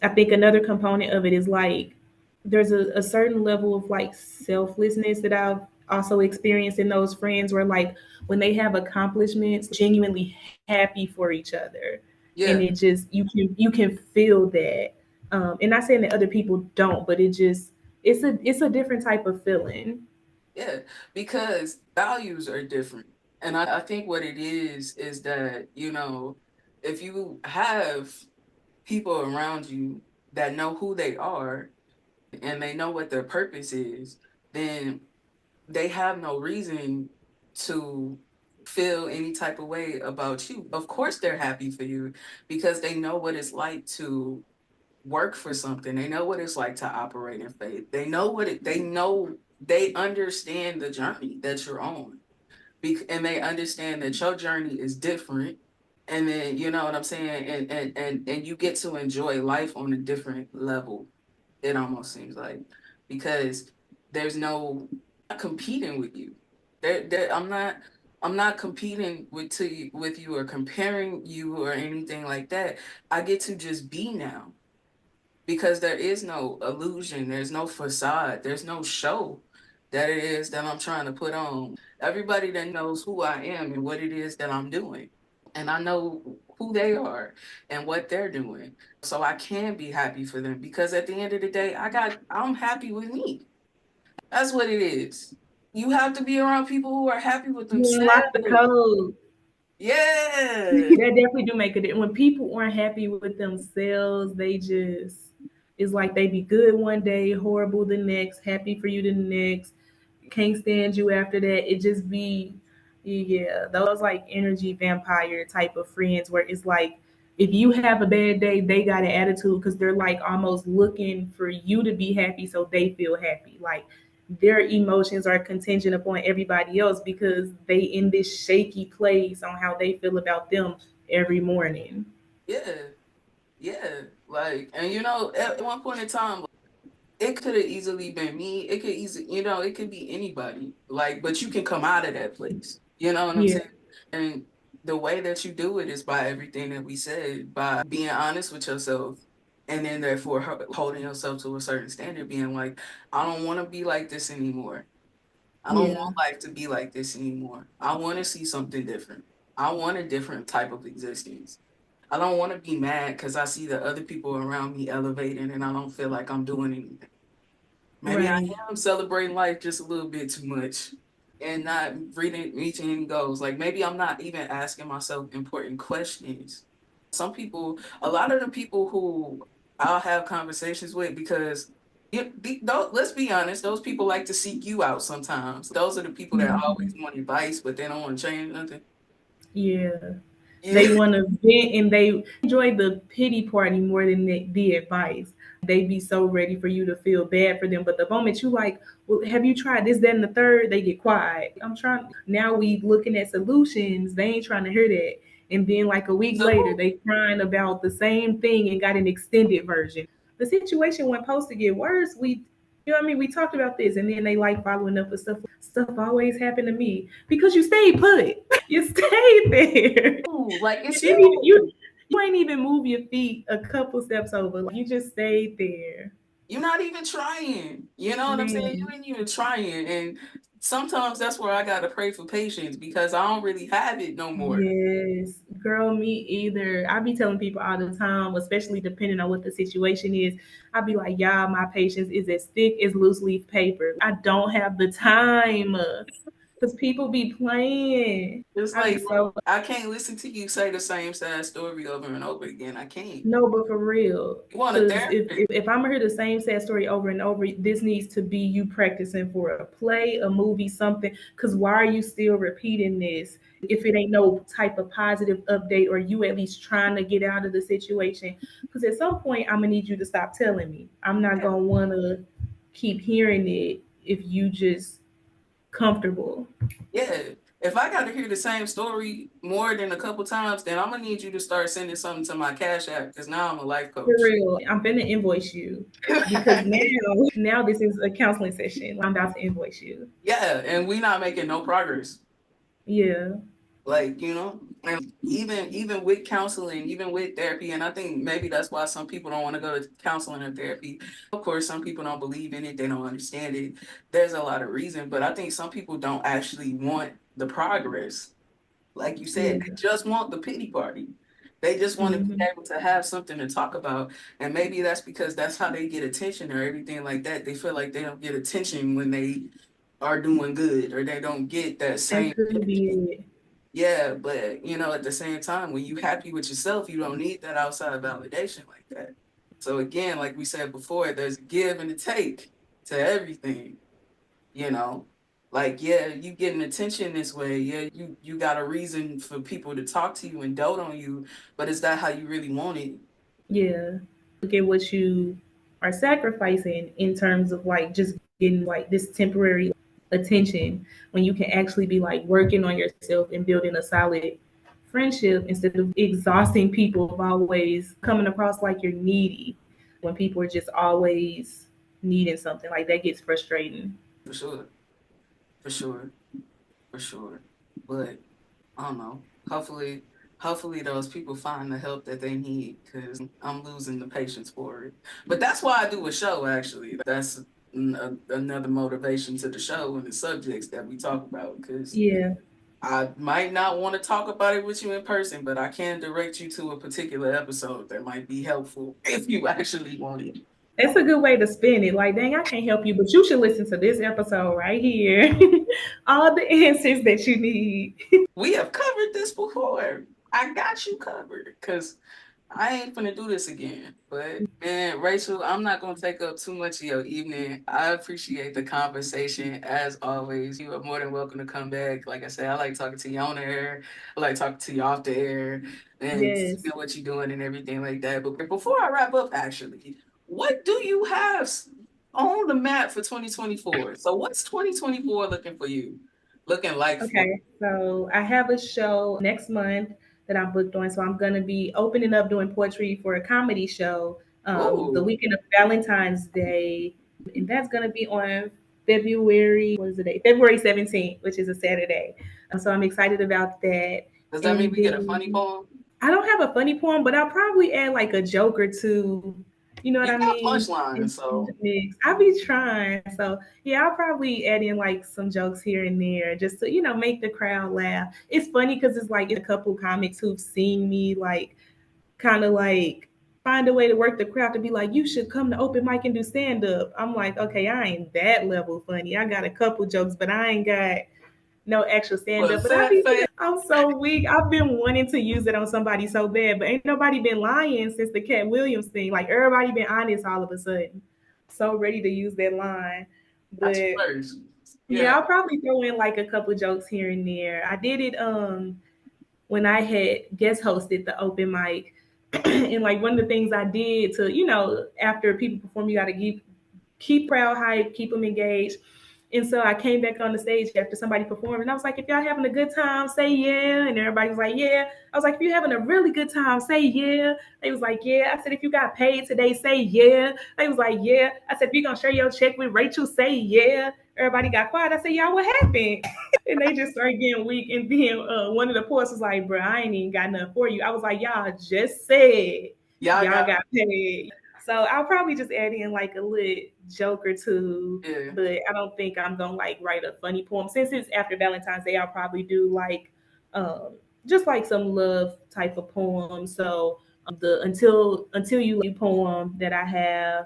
I think another component of it is like there's a certain level of like selflessness that I've also experienced in those friends where like when they have accomplishments, genuinely happy for each other. And Yeah, it just you can feel that. And not saying that other people don't, but it just it's a different type of feeling. yeah, because values are different. And I think what it is that, if you have people around you that know who they are and they know what their purpose is, then they have no reason to feel any type of way about you. Of course, they're happy for you because they know what it's like to work for something. They know what it's like to operate in faith. They understand the journey that you're on. And they understand that your journey is different. And then you know what I'm saying, and you get to enjoy life on a different level. It almost seems like because there's no I'm not competing with you. I'm not competing with you or comparing you or anything like that. I get to just be now because there is no illusion, there's no facade, there's no show that it is that I'm trying to put on. Everybody that knows who I am and what it is that I'm doing, and I know who they are and what they're doing. So I can be happy for them because at the end of the day, I'm happy with me. That's what it is. You have to be around people who are happy with You unlock the themselves. code. Yeah. That definitely do make a difference. When people aren't happy with themselves, they just it's like they be good one day, horrible the next, happy for you the next, can't stand you after that. It just be yeah, those like energy vampire type of friends where it's like if you have a bad day, they got an attitude because they're like almost looking for you to be happy so they feel happy. Like their emotions are contingent upon everybody else because they in this shaky place on how they feel about them every morning. Yeah. Yeah. Like, and at one point in time, it could have easily been me. It could easily, it could be anybody. Like, but you can come out of that place. You know what I'm Yeah, saying? And the way that you do it is by everything that we said, by being honest with yourself, and then therefore holding yourself to a certain standard, being like, I don't want to be like this anymore. I don't yeah, want life to be like this anymore. I want to see something different. I want a different type of existence. I don't want to be mad because I see the other people around me elevating and I don't feel like I'm doing anything. Maybe I right. am celebrating life just a little bit too much and not reaching any goals. Like maybe I'm not even asking myself important questions. A lot of the people who I'll have conversations with, because let's be honest, those people like to seek you out sometimes. Those are the people that always Mhm. want advice, but they don't want to change nothing. Yeah. Yeah. They want to vent and they enjoy the pity party more than the advice. They be so ready for you to feel bad for them. But the moment you like, well, have you tried this, that, and the third? They get quiet. I'm trying. Now we looking at solutions. They ain't trying to hear that. And then like a week later, So they crying about the same thing and got an extended version. The situation wasn't supposed to get worse. You know what I mean? We talked about this, and then they like following up with stuff always happened to me because you stayed put. You stayed there. like You it's didn't even you. you ain't even move your feet a couple steps over. Like you just stayed there. You're not even trying. You know what I'm saying? Man, You ain't even trying. And sometimes that's where I gotta pray for patience because I don't really have it no more. yes. Girl, me either. I be telling people all the time, especially depending on what the situation is. I be like, y'all, my patience is as thick as loose leaf paper. I don't have the time. Because people be playing. It's I be like, so bro, I can't listen to you say the same sad story over and over again. I can't. no, but for real. You want a Because therapist? if I'm gonna hear the same sad story over and over, this needs to be you practicing for a play, a movie, something. Because why are you still repeating this if it ain't no type of positive update or you at least trying to get out of the situation? Because at some point, I'm gonna need you to stop telling me. I'm not Yeah. gonna wanna keep hearing it if you just comfortable. Yeah. If I gotta hear the same story more than a couple times, then I'm gonna need you to start sending something to my Cash App because now I'm a life For coach. real, I'm gonna invoice you because now this is a counseling session. I'm about to invoice you. Yeah, and we not making no progress. Yeah, Like, and even with counseling, even with therapy, and I think maybe that's why some people don't want to go to counseling or therapy. Of course, some people don't believe in it, they don't understand it. There's a lot of reason, but I think some people don't actually want the progress. Like you said, they Yeah. just want the pity party. They just want to be Hmm. able to have something to talk about. And maybe that's because that's how they get attention or everything like that. They feel like they don't get attention when they are doing good, or they don't get that That same. could be it. Yeah, but at the same time, when you happy with yourself, you don't need that outside validation like that. So again, like we said before, there's a give and a take to everything, you know. Like, yeah, you getting attention this way. Yeah, you got a reason for people to talk to you and dote on you, but is that how you really want it? Yeah. Look at what you are sacrificing in terms of like just getting like this temporary attention when you can actually be like working on yourself and building a solid friendship instead of exhausting people of always coming across like you're needy when people are just always needing something like that gets frustrating. For sure, for sure, for sure. But I don't know. Hopefully those people find the help that they need, because I'm losing the patience for it. But that's why I do a show, actually. That's another motivation to the show and the subjects that we talk about, because Yeah. I might not want to talk about it with you in person, but I can direct you to a particular episode that might be helpful if you actually want it. That's a good way to spin it. Like, dang, I can't help you, but you should listen to this episode right here. All the answers that you need. We have covered this before. I got you covered, because I ain't gonna do this again. But man, Rachel, I'm not gonna take up too much of your evening. I appreciate the conversation as always. You are more than welcome to come back. Like I said, I like talking to you on the air. I like talking to you off the air and Yes. seeing what you're doing and everything like that. But before I wrap up, actually, what do you have on the map for 2024? So what's 2024 looking for you? Looking like for Okay, so I have a show next month that I'm booked on. So I'm gonna be opening up doing poetry for a comedy show the Ooh, weekend of Valentine's Day, and that's gonna be on February. What is the date? February 17th, which is a Saturday. So I'm excited about that. does that mean And we get a funny then poem? I don't have a funny poem, but I'll probably add like a joke or two. You know what You I got mean? punchlines, In so the mix. I'll be trying. So yeah, I'll probably add in like some jokes here and there just to, make the crowd laugh. It's funny because it's like a couple comics who've seen me like kind of like find a way to work the crowd to be like, you should come to open mic and do stand up. I'm like, okay, I ain't that level funny. I got a couple jokes, but I ain't got no actual stand up. was But I that be fake? I'm so weak. I've been wanting to use it on somebody so bad, but ain't nobody been lying since the Cat Williams thing. Like everybody been honest all of a sudden. So ready to use that line. That's But first. yeah, Yeah. I'll probably throw in like a couple jokes here and there. I did it when I had guest hosted the open mic. And like one of the things I did to, after people perform, you gotta keep crowd hype, keep them engaged. And so I came back on the stage after somebody performed, and I was like, if y'all having a good time, say yeah. And everybody was like, yeah. I was like, if you're having a really good time, say yeah. They was like, yeah. I said, if you got paid today, say yeah. They was like, yeah. I said, if you're gonna share your check with Rachel, say yeah. Everybody got quiet. I said, y'all, what happened? And they just started getting weak. And then one of the poets was like, bro, I ain't even got nothing for you. I was like, y'all just said Y'all y'all got got paid. So I'll probably just add in like a little joke or two, yeah. but I don't think I'm gonna like write a funny poem. Since it's after Valentine's Day, I'll probably do like just like some love type of poem. So the until you leave poem that I have.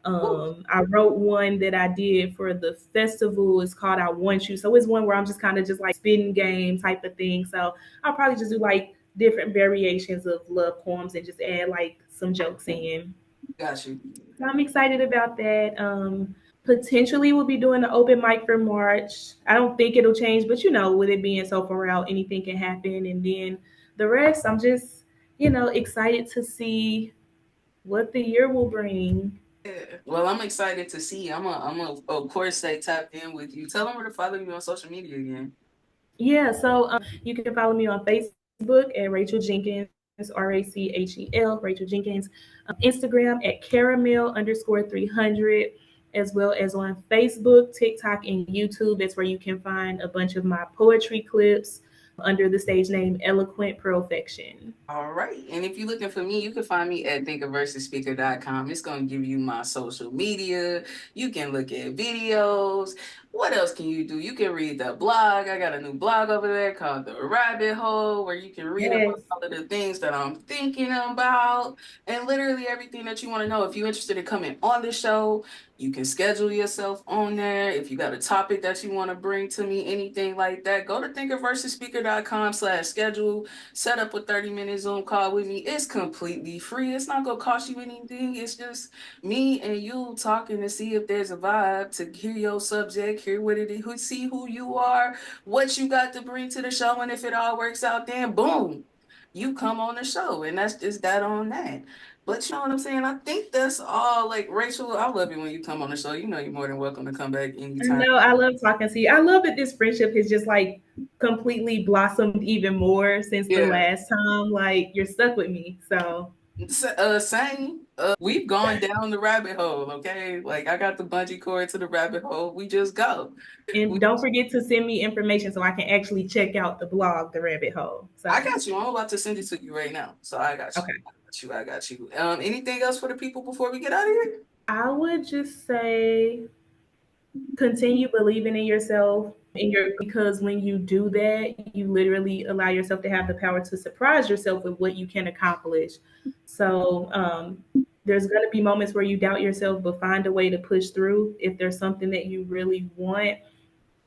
Whew. I wrote one that I did for the festival. It's called I Want You. So it's one where I'm just kind of just like spitting game type of thing. So I'll probably just do like different variations of love poems and just add like some jokes in. Got you. So I'm excited about that. Potentially we'll be doing an open mic for March. I don't think it'll change, but with it being so far out, anything can happen. And then the rest, I'm just, excited to see what the year will bring. Yeah. Well, I'm excited to see. I'm a of course stay tapped in with you. Tell them where to follow you on social media again. Yeah, so you can follow me on Facebook at Rachel Jenkins, Rachel, Rachel Jenkins, Instagram at caramel_300, as well as on Facebook, TikTok, and YouTube. That's where you can find a bunch of my poetry clips. under the stage name Eloquent Pearlfection. All right. And if you're looking for me, you can find me at thinkerversusspeaker.com. It's going to give you my social media. You can look at videos. What else can you do? You can read the blog. I got a new blog over there called The Rabbit Hole, where you can read about Yes. all of the things that I'm thinking about and literally everything that you want to know. If you're interested in coming on the show, you can schedule yourself on there. If you got a topic that you want to bring to me, anything like that, go to thinkerversusspeaker.com/schedule. Set up a 30-minute Zoom call with me. It's completely free. It's not going to cost you anything. It's just me and you talking to see if there's a vibe, to hear your subject, hear what it is, see who you are, what you got to bring to the show. And if it all works out, then boom, you come on the show. And that's just that on that. But you know what I'm saying? I think that's all. Like, Rachel, I love you when you come on the show. You know you're more than welcome to come back anytime. No, I love talking to you. I love that this friendship has just like completely blossomed even more since the Yeah. last time. Like you're stuck with me. So Same. We've gone down the rabbit hole, okay? Like, I got the bungee cord to the rabbit hole. We just go. We, and don't forget to send me information so I can actually check out the blog, The Rabbit Hole. I So got you. I'm about to send it to you right now. So I got you. okay. I got you. I got you. Anything else for the people before we get out of here? I would just say continue believing in yourself in your because when you do that, you literally allow yourself to have the power to surprise yourself with what you can accomplish. So there's going to be moments where you doubt yourself, but find a way to push through. If there's something that you really want,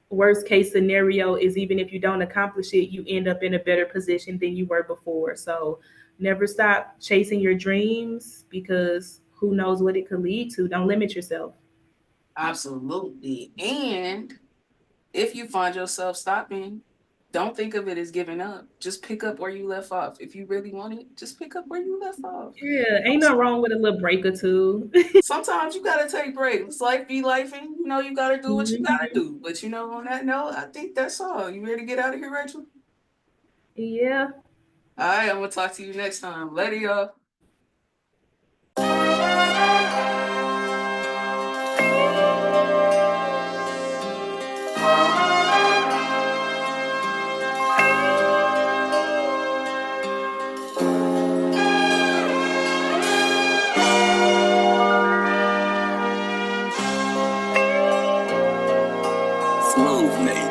worst case scenario is even if you don't accomplish it, you end up in a better position than you were before. So never stop chasing your dreams because who knows what it could lead to. Don't limit yourself. Absolutely. And if you find yourself stopping, don't think of it as giving up. Just pick up where you left off. If you really want it, just pick up where you left off. Yeah, ain't nothing wrong with a little break or two. Sometimes you gotta take breaks. Life be life, and you know you gotta do what you gotta Mhm. do. But you know, on that note, I think that's all. You ready to get out of here, Rachel? Yeah. All right, I'm gonna talk to you next time. Later, y'all. Smooth, mate.